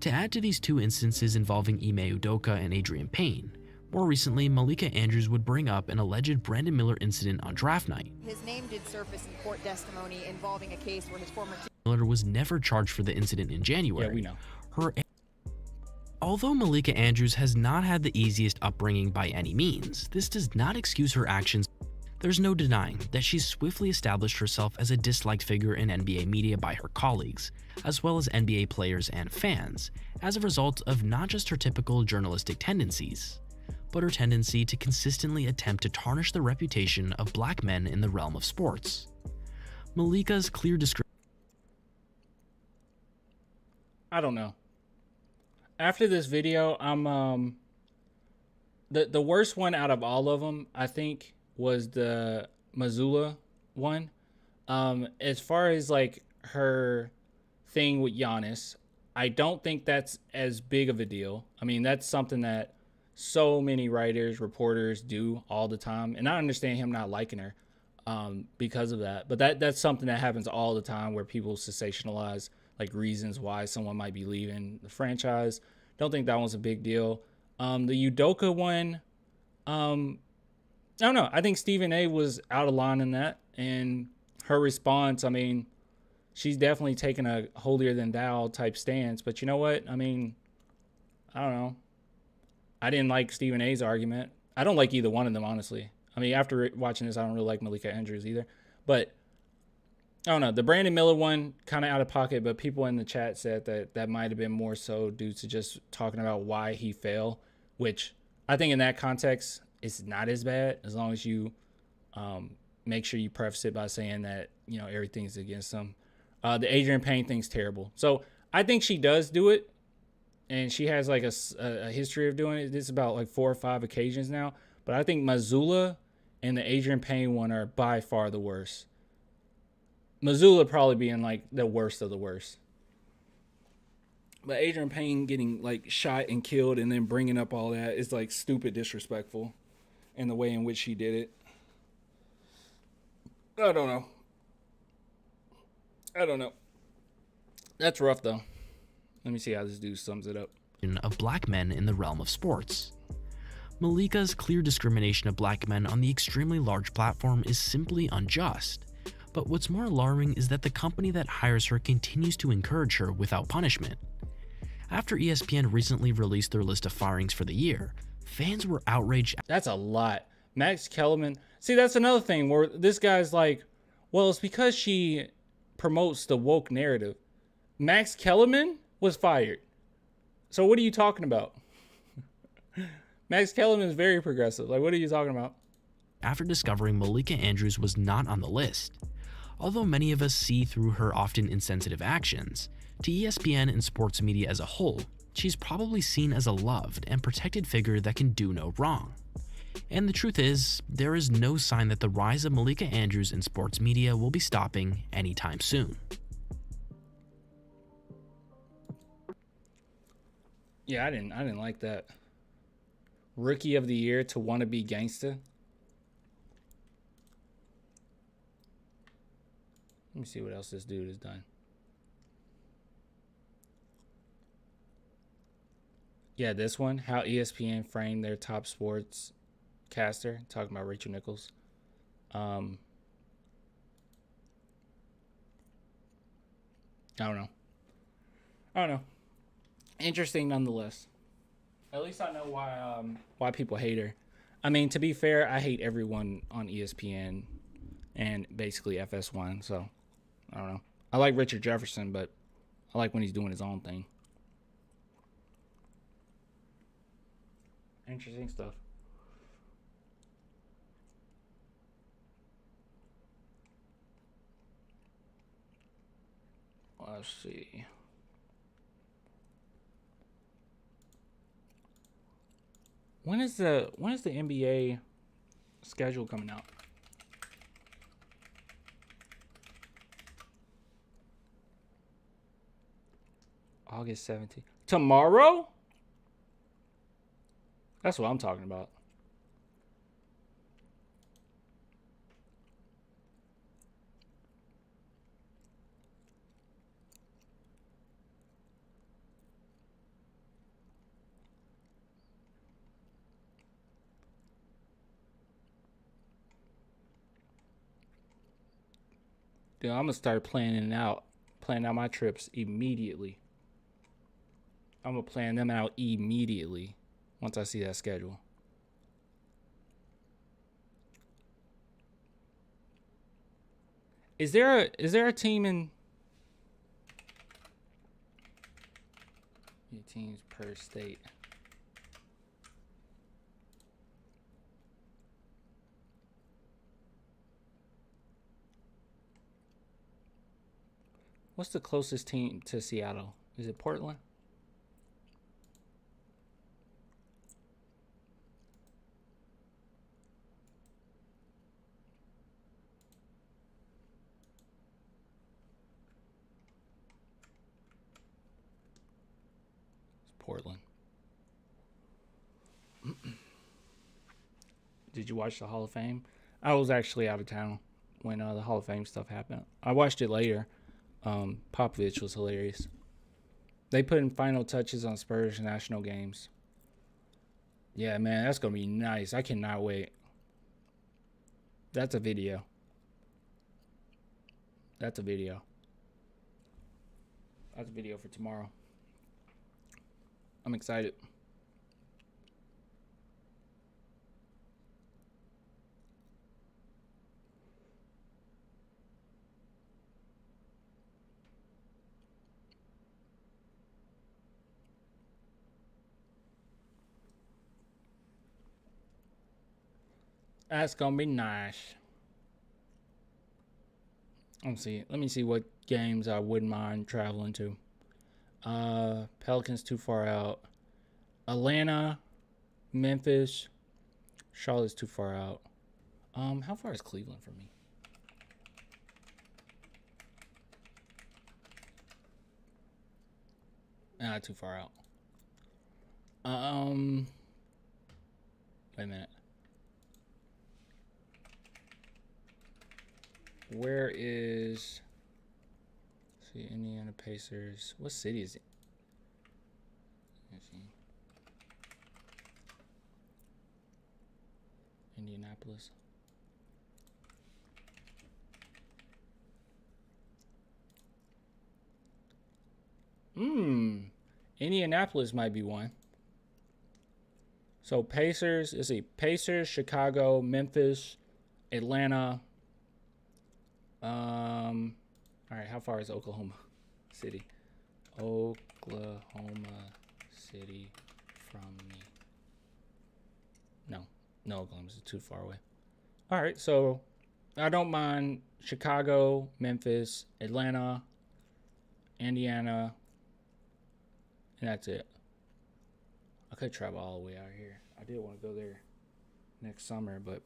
To add to these two instances involving Ime Udoka and Adrian Payne, more recently, Malika Andrews would bring up an alleged Brandon Miller incident on draft night. His name did surface in court testimony involving a case where his former team... Miller was never charged for the incident in January. Yeah, we know. Although Malika Andrews has not had the easiest upbringing by any means, this does not excuse her actions. There's no denying that she's swiftly established herself as a disliked figure in NBA media by her colleagues, as well as NBA players and fans, as a result of not just her typical journalistic tendencies, but her tendency to consistently attempt to tarnish the reputation of black men in the realm of sports. Malika's clear description... I don't know. After this video, I'm the worst one out of all of them, I think, was the Missoula one. As far as her thing with Giannis, I don't think that's as big of a deal. I mean, that's something that so many writers, reporters do all the time, and I understand him not liking her because of that. But that's something that happens all the time, where people sensationalize like reasons why someone might be leaving the franchise. Don't think that one's a big deal. The Udoka one, I don't know. I think Stephen A was out of line in that, and her response, I mean, she's definitely taken a holier than thou type stance. But you know what? I mean, I don't know. I didn't like Stephen A's argument. I don't like either one of them, honestly. I mean, after watching this, I don't really like Malika Andrews either. But I don't know. The Brandon Miller one, kind of out of pocket, but people in the chat said that might have been more so due to just talking about why he fell, which I think in that context, it's not as bad as long as you make sure you preface it by saying that, you know, everything's against him. The Adrian Payne thing's terrible. So I think she does do it, and she has like a history of doing it. This is about like 4 or 5 occasions now. But I think Mazzulla and the Adrian Payne one are by far the worst. Mazzulla probably being like the worst of the worst. But Adrian Payne getting like shot and killed and then bringing up all that is like stupid disrespectful in the way in which she did it. I don't know. That's rough though. Let me see how this dude sums it up. Of black men in the realm of sports. Malika's clear discrimination of black men on the extremely large platform is simply unjust. But what's more alarming is that the company that hires her continues to encourage her without punishment. After ESPN recently released their list of firings for the year, fans were outraged. That's a lot. Max Kellerman. See, that's another thing where this guy's like, well, it's because she promotes the woke narrative. Max Kellerman was fired. So what are you talking about? Max Kellerman is very progressive. Like, what are you talking about? After discovering Malika Andrews was not on the list. Although many of us see through her often insensitive actions, to ESPN and sports media as a whole, she's probably seen as a loved and protected figure that can do no wrong. And the truth is, there is no sign that the rise of Malika Andrews in sports media will be stopping anytime soon. Yeah, I didn't like that. Rookie of the year to wannabe gangsta. Let me see what else this dude has done. Yeah, this one, how ESPN framed their top sports caster, talking about Rachel Nichols. I don't know. Interesting nonetheless. At least I know why people hate her. I mean, to be fair, I hate everyone on ESPN and basically FS1, so I don't know. I like Richard Jefferson, but I like when he's doing his own thing. Interesting stuff. Let's see. When is the NBA schedule coming out? August 17th. Tomorrow? That's what I'm talking about. Dude, I'm gonna start planning out my trips immediately. I'm gonna plan them out immediately once I see that schedule. Is there a team in teams per state? What's the closest team to Seattle? Is it Portland? It's Portland. Did you watch the Hall of Fame? I was actually out of town when the Hall of Fame stuff happened. I watched it later. Popovich was hilarious. They put in final touches on Spurs national games. Yeah, man, that's going to be nice. I cannot wait. That's a video. That's a video. That's a video for tomorrow. I'm excited. That's gonna be nice. Let me see what games I wouldn't mind traveling to. Pelicans too far out. Atlanta, Memphis, Charlotte's too far out. How far is Cleveland from me? Not too far out. Wait a minute. Where is... Let's see, Indiana Pacers. What city is it? Let's see. Indianapolis. Indianapolis might be one. So Pacers, let's see, Pacers, Chicago, Memphis, Atlanta. All right, how far is Oklahoma City? Oklahoma City from me. No, Oklahoma is too far away. All right, so I don't mind Chicago, Memphis, Atlanta, Indiana, and that's it. I could travel all the way out here. I did want to go there next summer, but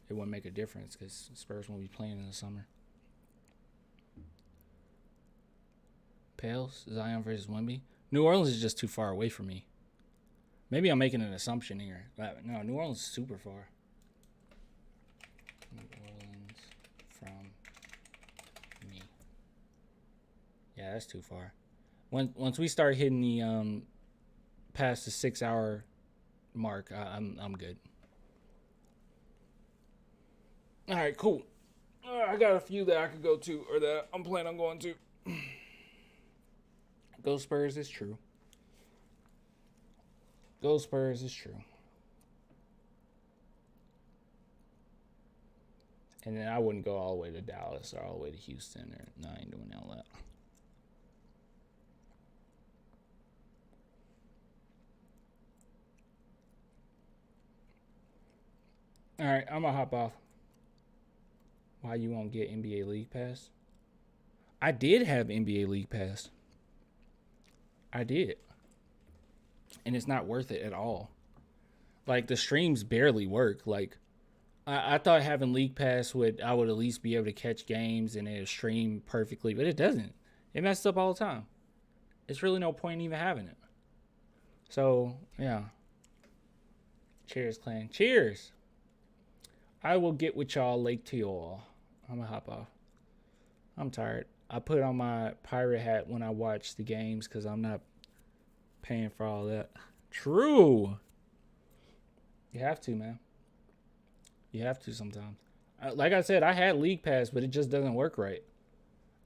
it wouldn't make a difference because Spurs won't be playing in the summer. Pales, Zion versus Wemby. New Orleans is just too far away from me. Maybe I'm making an assumption here. But no, New Orleans is super far. New Orleans from me. Yeah, that's too far. Once we start hitting the past the 6 hour mark, I'm good. All right, cool. I got a few that I could go to, or that I'm planning on going to. Go Spurs is true. Go Spurs is true. And then I wouldn't go all the way to Dallas or all the way to Houston. No, I ain't doing all that. All right, I'm gonna hop off. Why you won't get NBA League Pass? I did have NBA League Pass. I did. And it's not worth it at all. Like, the streams barely work. Like, I thought having League Pass I would at least be able to catch games and it'll stream perfectly, but it doesn't. It messes up all the time. It's really no point in even having it. So, yeah. Cheers, clan. Cheers! I will get with y'all late to y'all. I'm gonna hop off. I'm tired. I put on my pirate hat when I watch the games because I'm not paying for all that. True. You have to, man. You have to sometimes. Like I said, I had League Pass, but it just doesn't work right.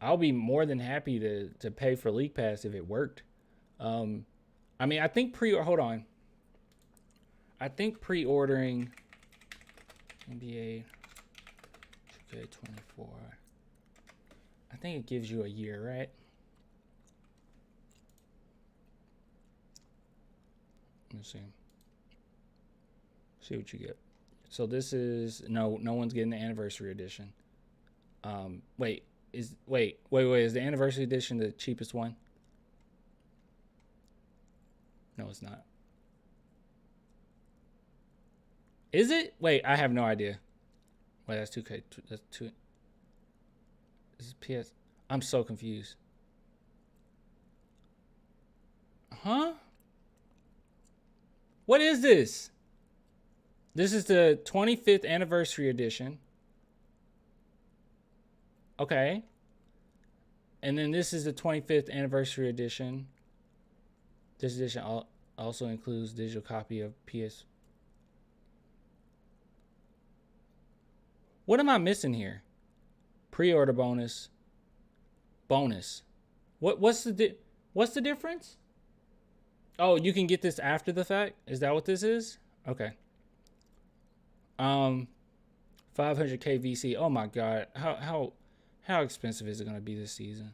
I'll be more than happy to pay for League Pass if it worked. I mean, I think hold on. I think pre-ordering NBA 2K24. I think it gives you a year, right? Let me see. See what you get. So this is no one's getting the anniversary edition. Wait, is the anniversary edition the cheapest one? No, it's not. Is it? Wait, I have no idea. Wait, that's 2K. That's 2. This is PS. I'm so confused. Huh? What is this? This is the 25th anniversary edition. Okay. And then this is the 25th anniversary edition. This edition also includes digital copy of PS. What am I missing here? Pre-order bonus. Bonus. What's the difference? Oh, you can get this after the fact? Is that what this is? Okay. 500k VC. Oh my god. How expensive is it going to be this season?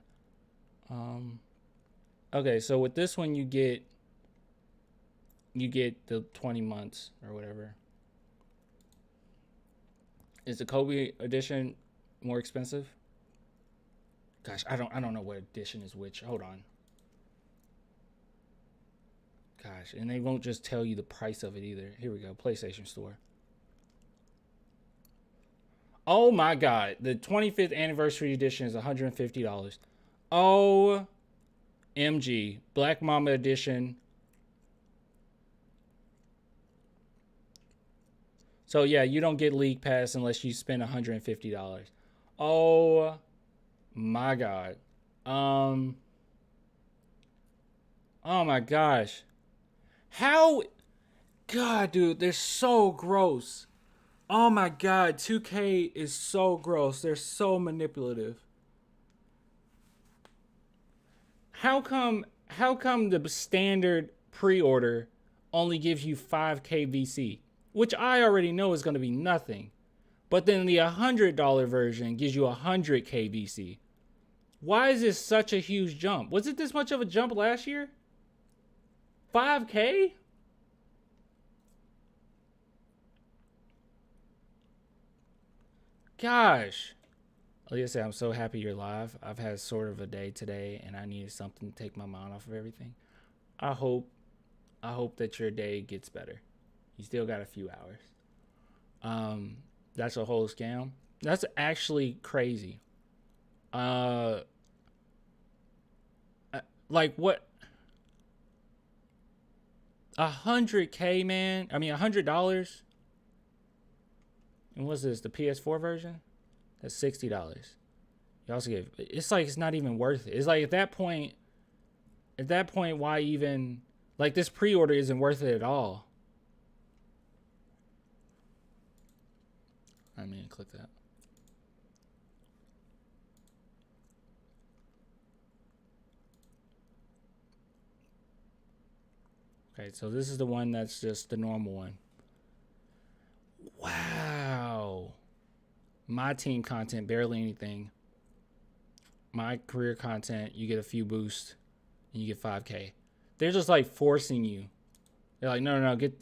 Okay, so with this one you get the 20 months or whatever. Is the Kobe edition more expensive? Gosh, I don't know what edition is which. Hold on. Gosh, and they won't just tell you the price of it either. Here we go, PlayStation Store. Oh my god, the 25th anniversary edition is $150. OMG, Black Mamba edition. So yeah, you don't get League Pass unless you spend $150. Oh my god. Oh my gosh. How? God, dude, they're so gross. Oh my god, 2K is so gross. They're so manipulative. How come the standard pre-order only gives you 5K VC? Which I already know is going to be nothing. But then the $100 version gives you 100K VC. Why is this such a huge jump? Was it this much of a jump last year? 5K? Gosh. Like I said, I'm so happy you're live. I've had sort of a day today and I needed something to take my mind off of everything. I hope that your day gets better. You still got a few hours. That's a whole scam. That's actually crazy. Like what? 100K, man. I mean, $100. And what's this? The PS4 version? That's $60. You also get. It's like it's not even worth it. It's like at that point, why even? Like this pre-order isn't worth it at all. I mean, click that. Okay, so this is the one that's just the normal one. Wow. My team content, barely anything. My career content, you get a few boosts and you get 5K. They're just like forcing you. They're like, no, get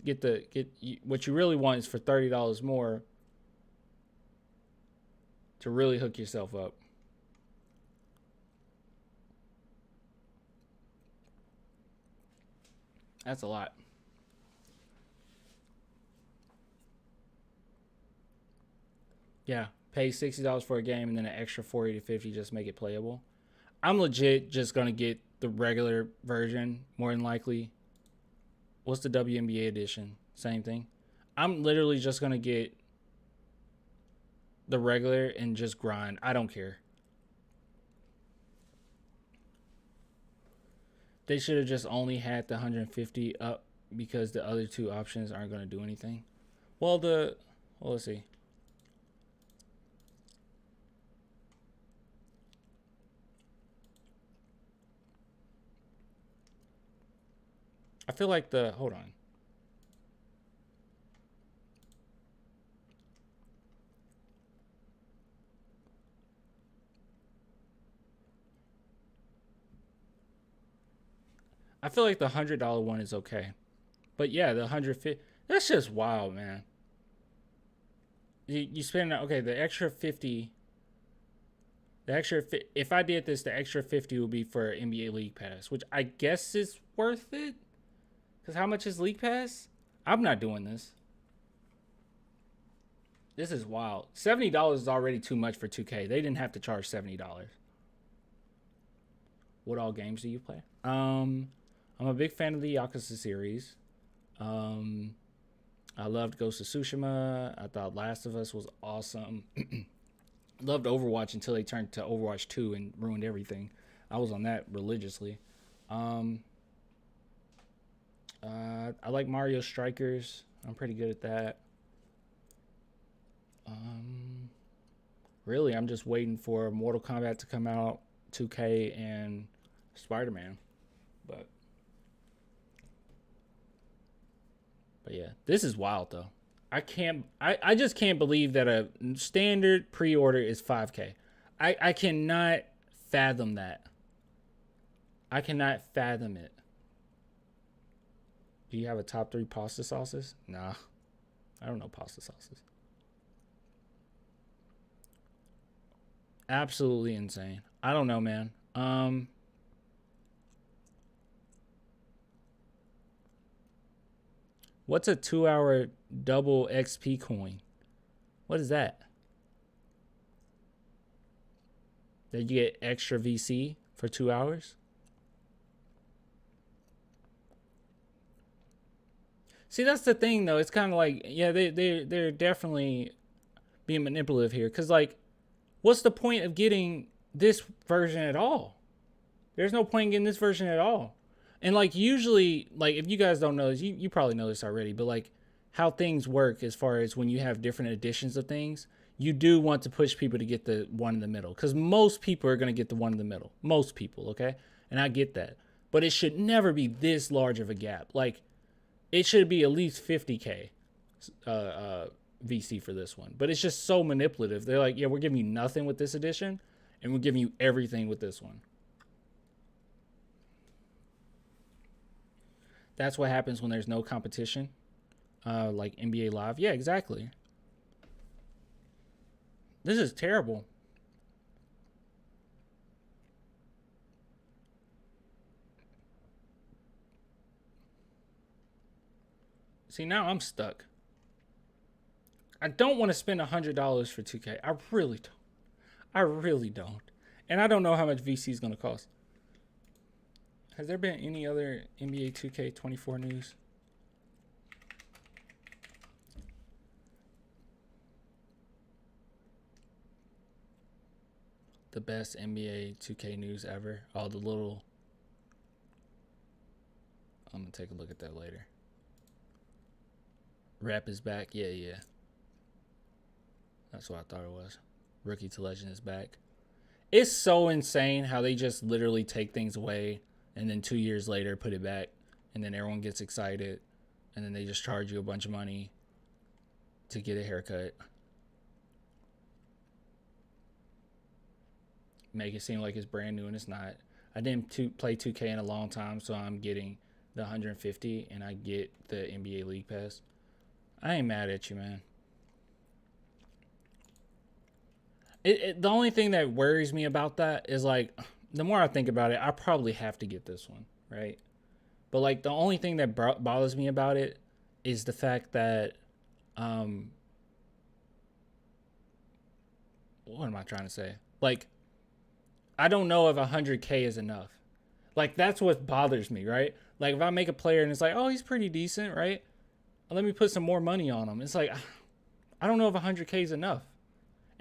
what you really want is for $30 more to really hook yourself up. That's a lot. Yeah, pay $60 for a game and then an extra $40 to $50 just make it playable. I'm legit just gonna get the regular version, more than likely. What's the WNBA edition? Same thing. I'm literally just gonna get the regular and just grind. I don't care. They should have just only had the 150 up because the other two options aren't going to do anything. Well, let's see. I feel like hold on. I feel like the $100 one is okay. But yeah, the 150, that's just wild, man. You spend, okay, the extra 50, if I did this, the extra 50 would be for NBA League Pass, which I guess is worth it. Because how much is League Pass? I'm not doing this. This is wild. $70 is already too much for 2K. They didn't have to charge $70. What all games do you play? I'm a big fan of the Yakuza series. I loved Ghost of Tsushima. I thought Last of Us was awesome. loved Overwatch until they turned to Overwatch 2 and ruined everything. I was on that religiously. I like Mario Strikers. I'm pretty good at that. Really, I'm just waiting for Mortal Kombat to come out, 2K, and Spider-Man. But yeah, this is wild though. I just can't believe that a standard pre-order is 5K. I cannot fathom that. I cannot fathom it. Do you have a top 3 pasta sauces? Nah. I don't know pasta sauces. Absolutely insane. I don't know, man. What's a 2-hour double XP coin? What is that? That you get extra VC for 2 hours? See, that's the thing, though. It's kind of like, yeah, they're definitely being manipulative here. Because, like, what's the point of getting this version at all? There's no point in getting this version at all. And, like, usually, like, if you guys don't know this, you probably know this already. But, like, how things work as far as when you have different editions of things, you do want to push people to get the one in the middle. Because most people are going to get the one in the middle. Most people, okay? And I get that. But it should never be this large of a gap. Like, it should be at least 50K VC for this one. But it's just so manipulative. They're like, yeah, we're giving you nothing with this edition, and we're giving you everything with this one. That's what happens when there's no competition, like NBA Live. Yeah, exactly. This is terrible. See, now I'm stuck. I don't want to spend $100 for 2K. I really don't. I really don't. And I don't know how much VC is going to cost. Has there been any other NBA 2K24 news? The best NBA 2K news ever. All the little... I'm going to take a look at that later. Rap is back. Yeah. That's what I thought it was. Rookie to Legend is back. It's so insane how they just literally take things away and then 2 years later put it back, and then everyone gets excited, and then they just charge you a bunch of money to get a haircut. Make it seem like it's brand new, and it's not. I didn't play 2K in a long time, so I'm getting the 150, and I get the NBA League Pass. I ain't mad at you, man. The only thing that worries me about that is, like, the more I think about it, I probably have to get this one, right? But, like, the only thing that bothers me about it is the fact that, what am I trying to say? Like, I don't know if 100K is enough. Like, that's what bothers me, right? Like, if I make a player and it's like, oh, he's pretty decent, right? Let me put some more money on him. It's like, I don't know if 100K is enough.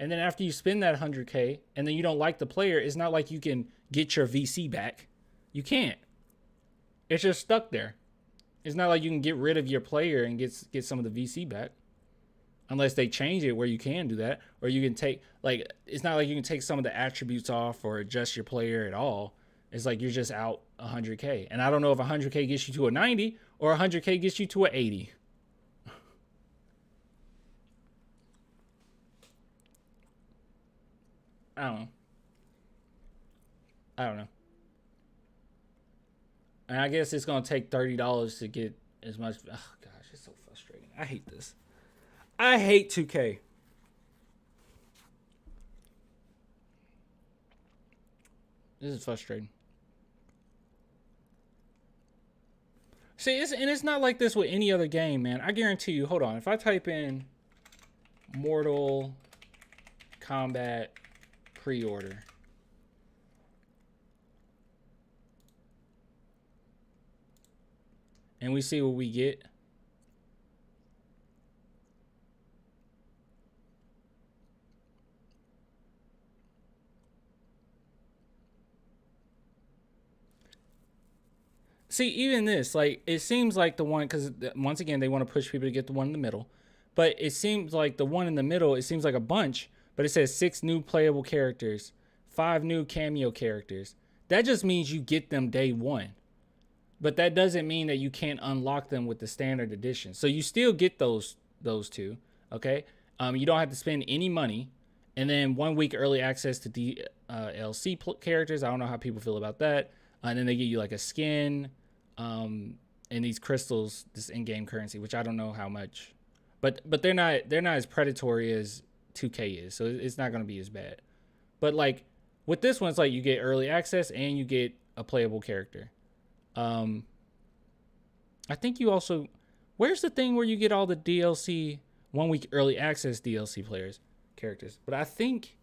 And then after you spend that 100K and then you don't like the player, it's not like you can get your VC back. You can't. It's just stuck there. It's not like you can get rid of your player and get some of the VC back. Unless they change it where you can do that. Or you can take, like, it's not like you can take some of the attributes off or adjust your player at all. It's like you're just out 100K. And I don't know if 100K gets you to a 90 or 100K gets you to a 80. I don't know. And I guess it's going to take $30 to get as much. Oh, gosh, it's so frustrating. I hate this. I hate 2K. This is frustrating. See, it's not like this with any other game, man. I guarantee you. Hold on. If I type in Mortal Kombat pre-order. And we see what we get. See, even this, like, it seems like the one, because once again, they want to push people to get the one in the middle. But it seems like the one in the middle, it seems like a bunch, but it says 6 new playable characters, 5 new cameo characters. That just means you get them day one. But that doesn't mean that you can't unlock them with the standard edition. So you still get those two, okay? You don't have to spend any money. And then 1 week early access to DLC characters. I don't know how people feel about that. And then they give you like a skin, and these crystals, this in-game currency, which I don't know how much, but they're not as predatory as 2K is, so it's not going to be as bad. But like with this one, it's like you get early access and you get a playable character. I think you also, where's the thing where you get all the DLC 1 week early access DLC characters? But I think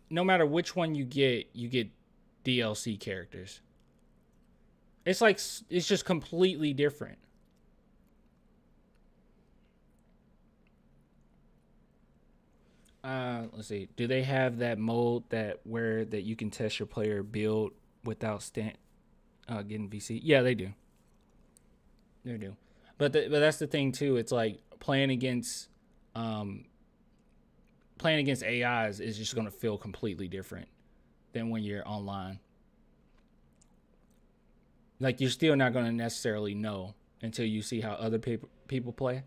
no matter which one you get DLC characters. It's like, it's just completely different. Let's see. Do they have that mode that you can test your player build without getting VC? Yeah, they do. They do. But that's the thing too. It's like playing against AIs is just going to feel completely different than when you're online. Like, you're still not going to necessarily know until you see how other people play.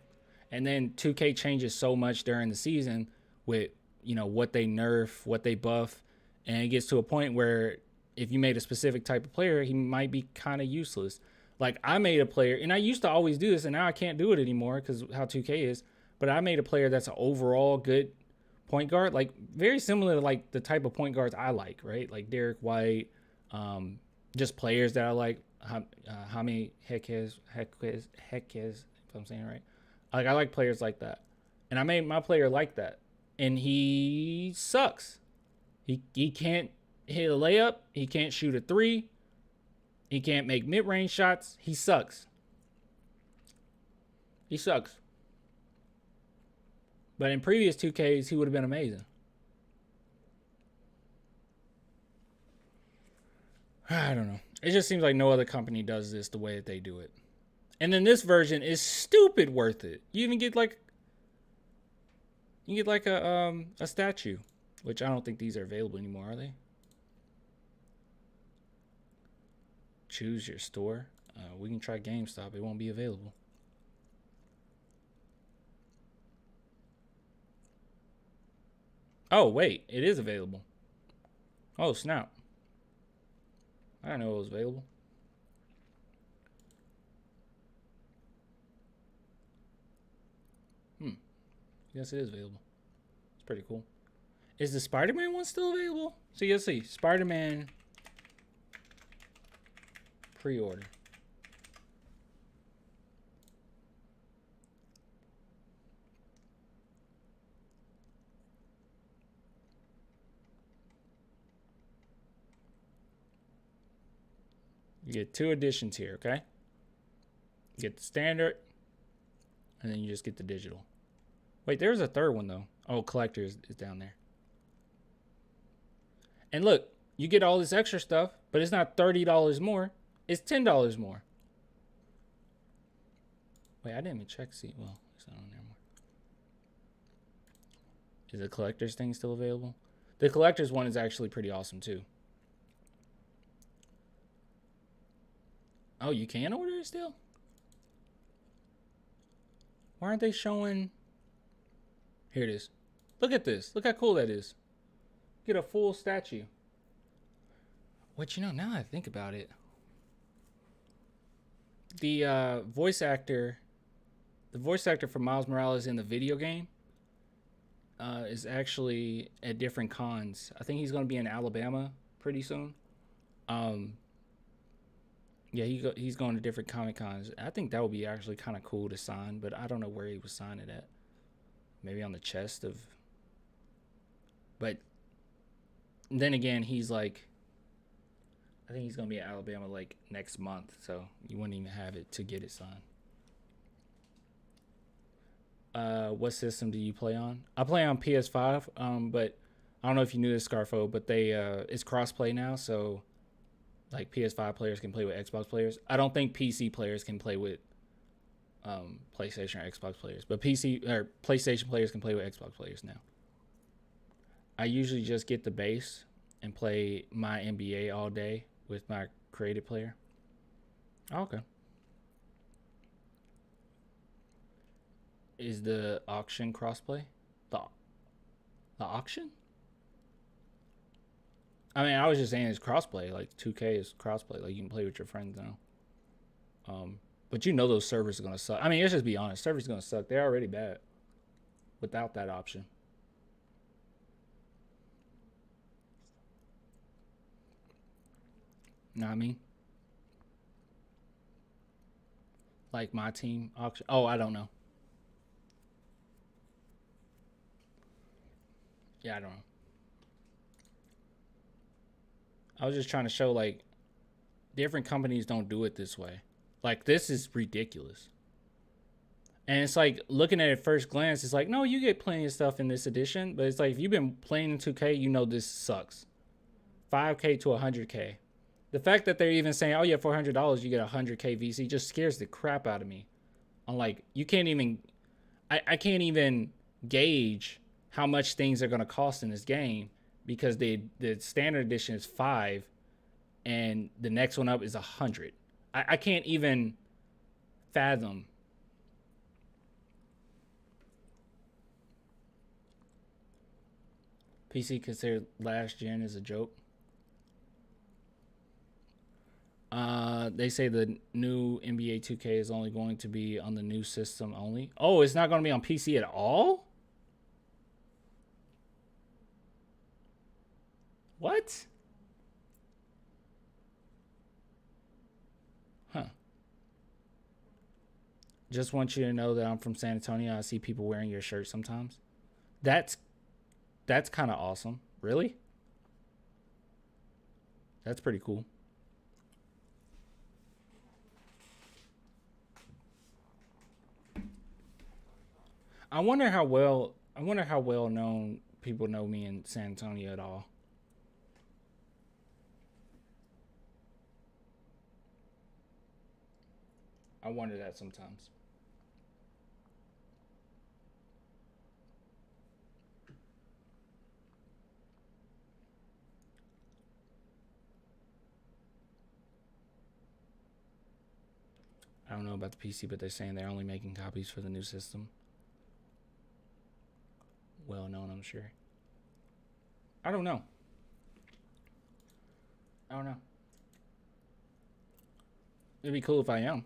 And then 2K changes so much during the season with, you know, what they nerf, what they buff. And it gets to a point where if you made a specific type of player, he might be kind of useless. Like, I made a player, and I used to always do this, and now I can't do it anymore because how 2K is. But I made a player that's an overall good point guard, like very similar to like the type of point guards I like, right? Like Derek White, just players that I like. Jaime Hequez, if I'm saying it right. Like, I like players like that, and I made my player like that, and he sucks. He can't hit a layup. He can't shoot a 3. He can't make mid-range shots. He sucks. He sucks. But in previous 2Ks, he would have been amazing. I don't know. It just seems like no other company does this the way that they do it. And then this version is stupid worth it. You even get like a statue, which I don't think these are available anymore, are they? Choose your store. We can try GameStop. It won't be available. Oh, wait. It is available. Oh, snap. I didn't know it was available. Yes, it is available. It's pretty cool. Is the Spider-Man one still available? So you'll see. Spider-Man pre-order. You get 2 editions here, okay? You get the standard, and then you just get the digital. Wait, there's a third one, though. Oh, collector is down there. And look, you get all this extra stuff, but it's not $30 more. It's $10 more. Wait, I didn't even check. See, well, it's not on there more. Is the collector's thing still available? The collector's one is actually pretty awesome, too. Oh, you can order it still? Why aren't they showing? Here it is. Look at this. Look how cool that is. Get a full statue. What, you know, now I think about it. The voice actor for Miles Morales in the video game is actually at different cons. I think he's going to be in Alabama pretty soon. Yeah, he's going to different Comic Cons. I think that would be actually kind of cool to sign, but I don't know where he was signing at. Maybe on the chest of. But then again, he's like, I think he's going to be in Alabama like next month, so you wouldn't even have it to get it signed. What system do you play on? I play on PS5, but I don't know if you knew this, Scarfo, but it's crossplay now, so Like PS5 players can play with Xbox players. I don't think PC players can play with PlayStation or Xbox players, but PC or PlayStation players can play with Xbox players now. I usually just get the base and play my NBA all day with my creative player. Okay. Is the auction crossplay? The auction? I mean, I was just saying it's crossplay. Like 2K is crossplay. Like you can play with your friends now. But you know those servers are gonna suck. I mean, let's just be honest. Servers are gonna suck. They're already bad without that option. Know what I mean? Like my team auction. Oh, I don't know. Yeah, I don't know. I was just trying to show like different companies don't do it this way. Like this is ridiculous. And it's like looking at it at first glance, it's like, no, you get plenty of stuff in this edition. But it's like if you've been playing in 2K, you know this sucks. 5K to 100K. The fact that they're even saying, oh yeah, $400 you get 100K VC just scares the crap out of me. I'm like, you can't even, I can't even gauge how much things are going to cost in this game because the standard edition is 5 and the next one up is 100. I can't even fathom. PC considered last gen is a joke. They say the new NBA 2K is only going to be on the new system only. Oh, it's not going to be on PC at all? What? Huh. Just want you to know that I'm from San Antonio. I see people wearing your shirt sometimes. That's kind of awesome. Really? That's pretty cool. I wonder how well known people know me in San Antonio at all. I wonder that sometimes. I don't know about the PC, but they're saying they're only making copies for the new system. Well known, I'm sure. I don't know. It'd be cool if I am.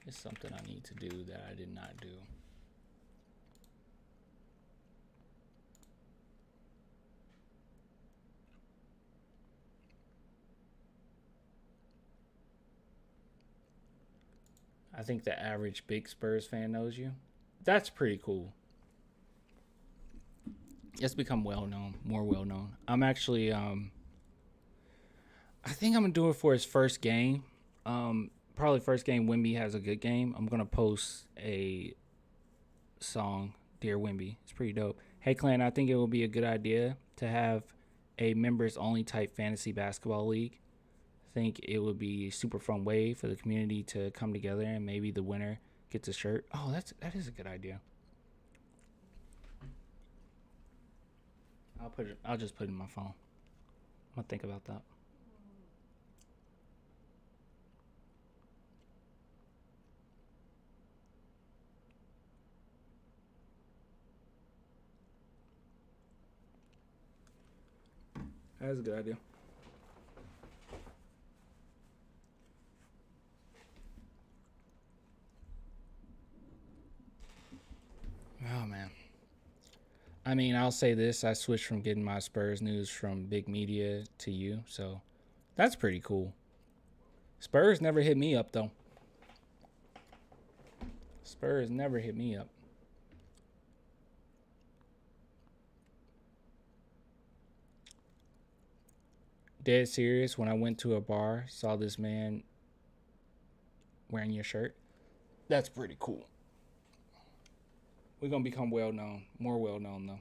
It's something I need to do that I did not do. I think the average big Spurs fan knows you. That's pretty cool. It's become more well known. I'm actually, I think I'm gonna do it for his first game. Probably first game Wimby has a good game. I'm gonna post a song, Dear Wimby. It's pretty dope. Hey Clan, I think it will be a good idea to have a members only type fantasy basketball league. I think it would be a super fun way for the community to come together and maybe the winner gets a shirt. Oh, that is a good idea. I'll just put it in my phone. I'm gonna think about that. That's a good idea. Oh, man. I mean, I'll say this. I switched from getting my Spurs news from big media to you, so that's pretty cool. Spurs never hit me up, though. Spurs never hit me up. Dead serious, when I went to a bar, saw this man wearing your shirt. That's pretty cool. We're going to become well known. More well known, though.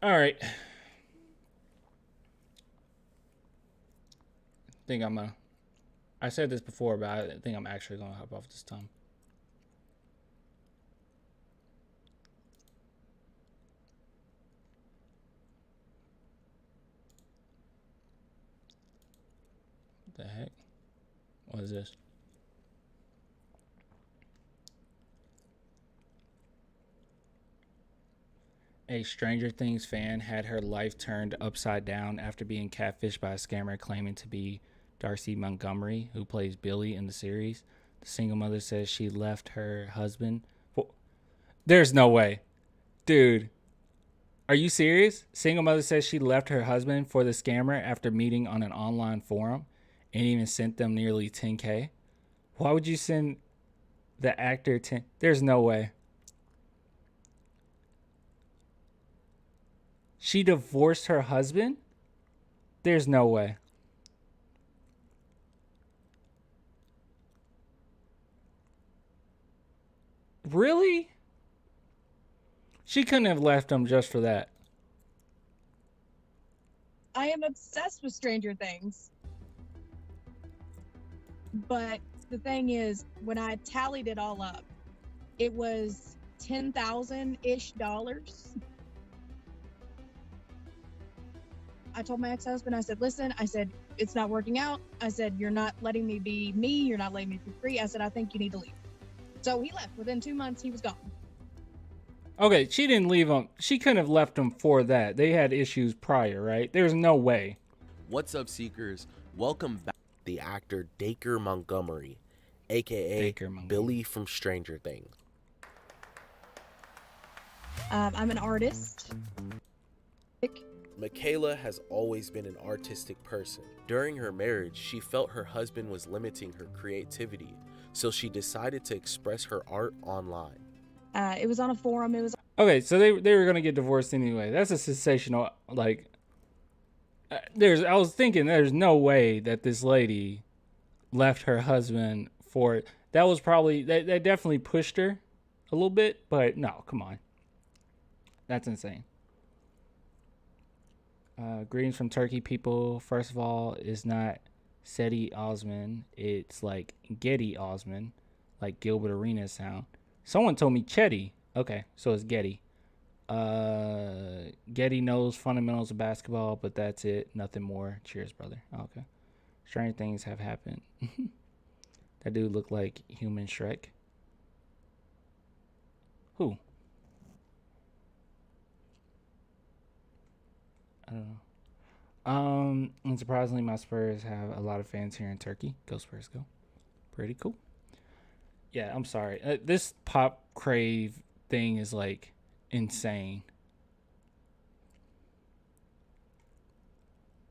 All right. think I said this before, but I think I'm actually gonna hop off this time. What the heck? What is this? A Stranger Things fan had her life turned upside down after being catfished by a scammer claiming to be Darcy Montgomery, who plays Billy in the series. The single mother says she left her husband. There's no way. Dude, are you serious? Single mother says she left her husband for the scammer after meeting on an online forum and even sent them nearly $10K. Why would you send the actor 10? There's no way. She divorced her husband? There's no way. Really? She couldn't have left him just for that. I am obsessed with Stranger Things. But the thing is, when I tallied it all up, it was $10,000-ish. I told my ex-husband, I said, listen, I said, it's not working out. I said, you're not letting me be me. You're not letting me be free. I said, I think you need to leave. So he left. Within 2 months, he was gone. Okay, she didn't leave him. She couldn't have left him for that. They had issues prior, right? There's no way. What's up, Seekers? Welcome back to the actor Dacre Montgomery, a.k.a. Billy from Stranger Things. I'm an artist. Michaela has always been an artistic person. During her marriage, she felt her husband was limiting her creativity, so she decided to express her art online. It was on a forum. It was Okay, so they were gonna get divorced anyway. That's a sensational, like. I was thinking there's no way that this lady left her husband for it. That was probably they definitely pushed her a little bit, but no, come on. That's insane. Greetings from Turkey, people. First of all, it's not Seti Osman. It's like Getty Osman, like Gilbert Arenas sound. Someone told me Chetty. Okay, so it's Getty. Getty knows fundamentals of basketball, but that's it. Nothing more. Cheers, brother. Okay. Strange things have happened. That dude looked like human Shrek. Who? I don't know. And surprisingly, my Spurs have a lot of fans here in Turkey. Go Spurs, go. Pretty cool. Yeah, I'm sorry. This pop crave thing is like insane.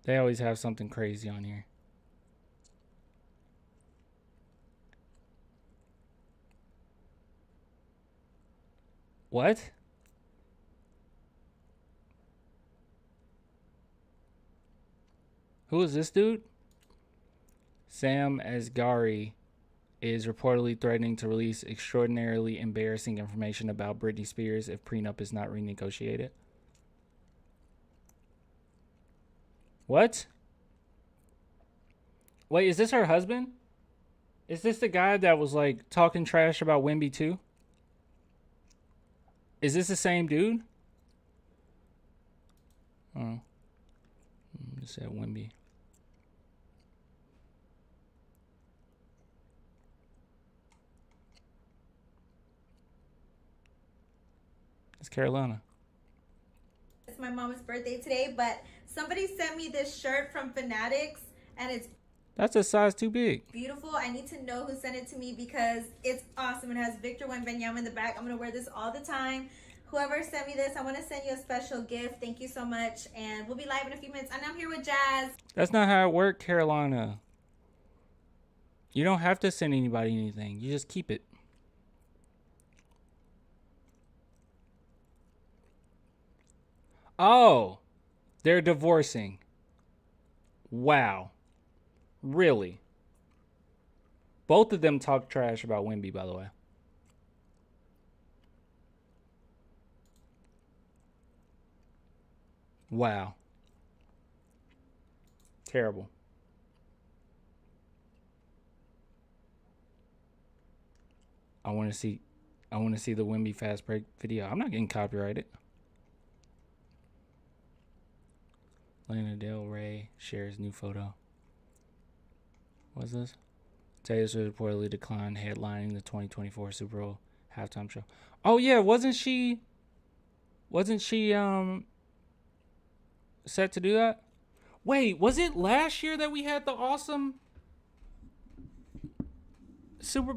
They always have something crazy on here. What? Who is this dude? Sam Asghari is reportedly threatening to release extraordinarily embarrassing information about Britney Spears if prenup is not renegotiated. What? Wait, is this her husband? Is this the guy that was like talking trash about Wemby too? Is this the same dude? Oh. Just said Wemby. It's Carolina. It's my mom's birthday today, but somebody sent me this shirt from Fanatics, and it's That's a size too big. beautiful. I need to know who sent it to me because it's awesome. It has Victor Wembanyama in the back. I'm going to wear this all the time. Whoever sent me this, I want to send you a special gift. Thank you so much, and we'll be live in a few minutes. And I'm here with Jazz. That's not how it works, Carolina. You don't have to send anybody anything. You just keep it. Oh, they're divorcing. Wow. Really? Both of them talk trash about Wemby, by the way. Wow. Terrible. I want to see the Wemby fast break video. I'm not getting copyrighted. Lana Del Rey shares new photo. What's this? Taylor Swift reportedly declined headlining the 2024 Super Bowl halftime show. Oh yeah, wasn't she set to do that? Wait, was it last year that we had the awesome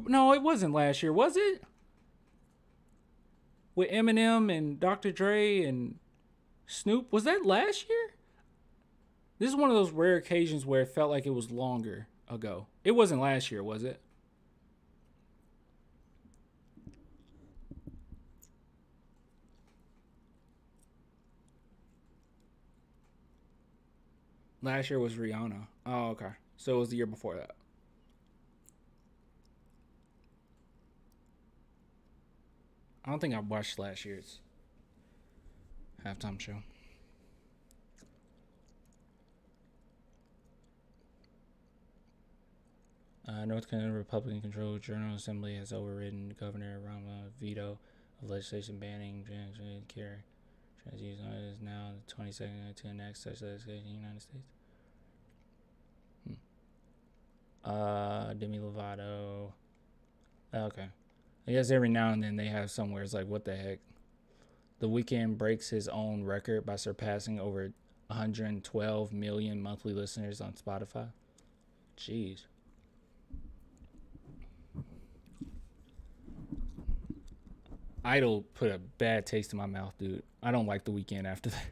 No, it wasn't last year, was it? With Eminem and Dr. Dre and Snoop. Was that last year? This is one of those rare occasions where it felt like it was longer ago. It wasn't last year, was it? Last year was Rihanna. Oh, okay. So it was the year before that. I don't think I watched last year's halftime show. North Carolina Republican-controlled General Assembly has overridden Governor Rama's veto of legislation banning transgender care. Trans use is now the 22nd to enact such legislation in the United States. Demi Lovato. Okay. I guess every now and then they have somewhere it's like, what the heck? The Weeknd breaks his own record by surpassing over 112 million monthly listeners on Spotify. Jeez. Idol put a bad taste in my mouth, dude. I don't like The Weeknd after that.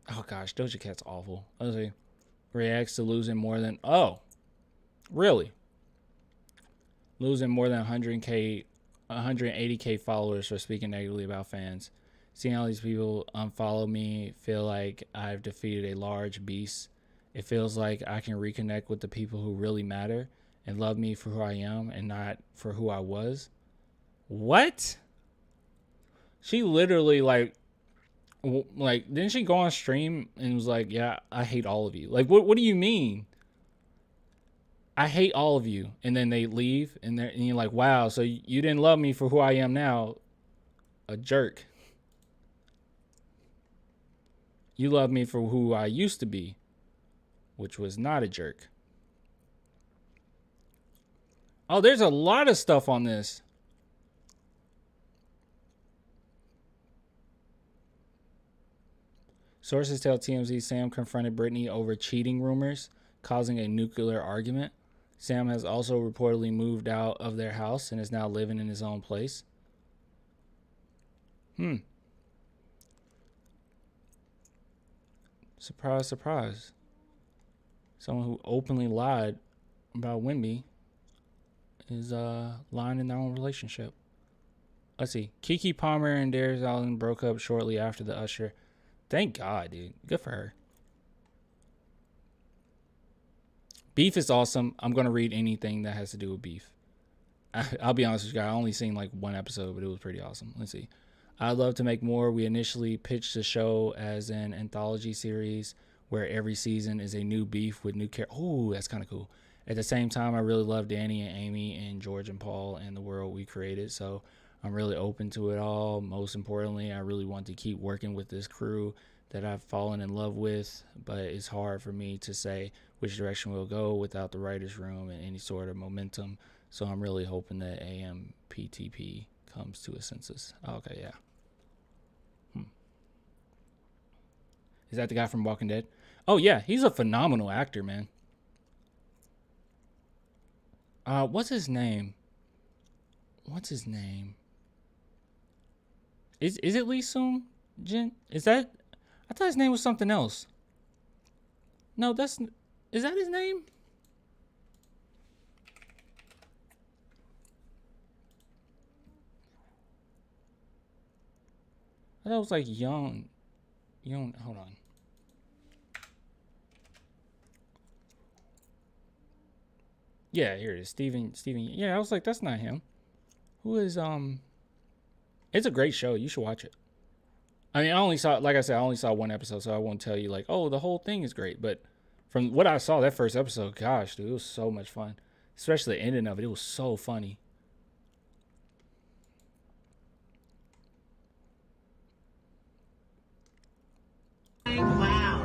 Oh gosh, Doja Cat's awful. Let's see. Reacts to losing more than really? Losing more than 180K followers for speaking negatively about fans. Seeing all these people unfollow me feel like I've defeated a large beast. It feels like I can reconnect with the people who really matter and love me for who I am and not for who I was. What? She literally like didn't she go on stream and was like, yeah, I hate all of you. Like, what do you mean? I hate all of you. And then they leave and you're like, wow, so you didn't love me for who I am now. A jerk. You love me for who I used to be, which was not a jerk. Oh, there's a lot of stuff on this. Sources tell TMZ Sam confronted Britney over cheating rumors, causing a nuclear argument. Sam has also reportedly moved out of their house and is now living in his own place. Surprise, surprise. Someone who openly lied about Wemby is lying in their own relationship. Let's see. Keke Palmer and Darius Allen broke up shortly after the Usher. Thank God, dude. Good for her. Beef is awesome. I'm going to read anything that has to do with beef. I'll be honest with you guys. I only seen like one episode, but it was pretty awesome. Let's see. I'd love to make more. We initially pitched the show as an anthology series where every season is a new beef with new characters. Oh, that's kind of cool. At the same time, I really love Danny and Amy and George and Paul and the world we created. So I'm really open to it all. Most importantly, I really want to keep working with this crew that I've fallen in love with, but it's hard for me to say which direction we'll go without the writer's room and any sort of momentum. So I'm really hoping that AMPTP comes to a census. Okay, yeah. Is that the guy from Walking Dead? Oh, yeah. He's a phenomenal actor, man. What's his name? Is it Lee Sung Jin? Is that... I thought his name was something else. No, is that his name? I thought it was like Young, hold on. Yeah, here it is. Steven. Yeah, I was like, that's not him. Who is, it's a great show. You should watch it. I mean, I only saw one episode, so I won't tell you like, oh, the whole thing is great. But From what I saw that first episode, gosh, dude, it was so much fun. Especially the ending of it. It was so funny. Wow.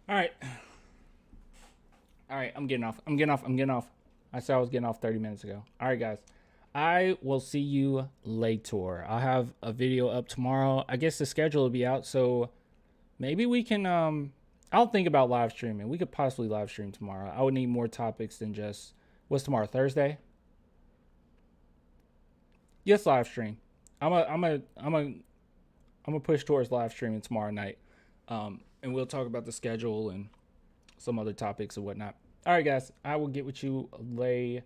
All right. All right, I'm getting off. I said I was getting off 30 minutes ago. All right, guys. I will see you later. I'll have a video up tomorrow. I guess the schedule will be out, so maybe we can I'll think about live streaming. We could possibly live stream tomorrow. I would need more topics than just what's tomorrow, Thursday? Yes, live stream. I'm a push towards live streaming tomorrow night. And we'll talk about the schedule and some other topics and whatnot. All right, guys. I will get with you later.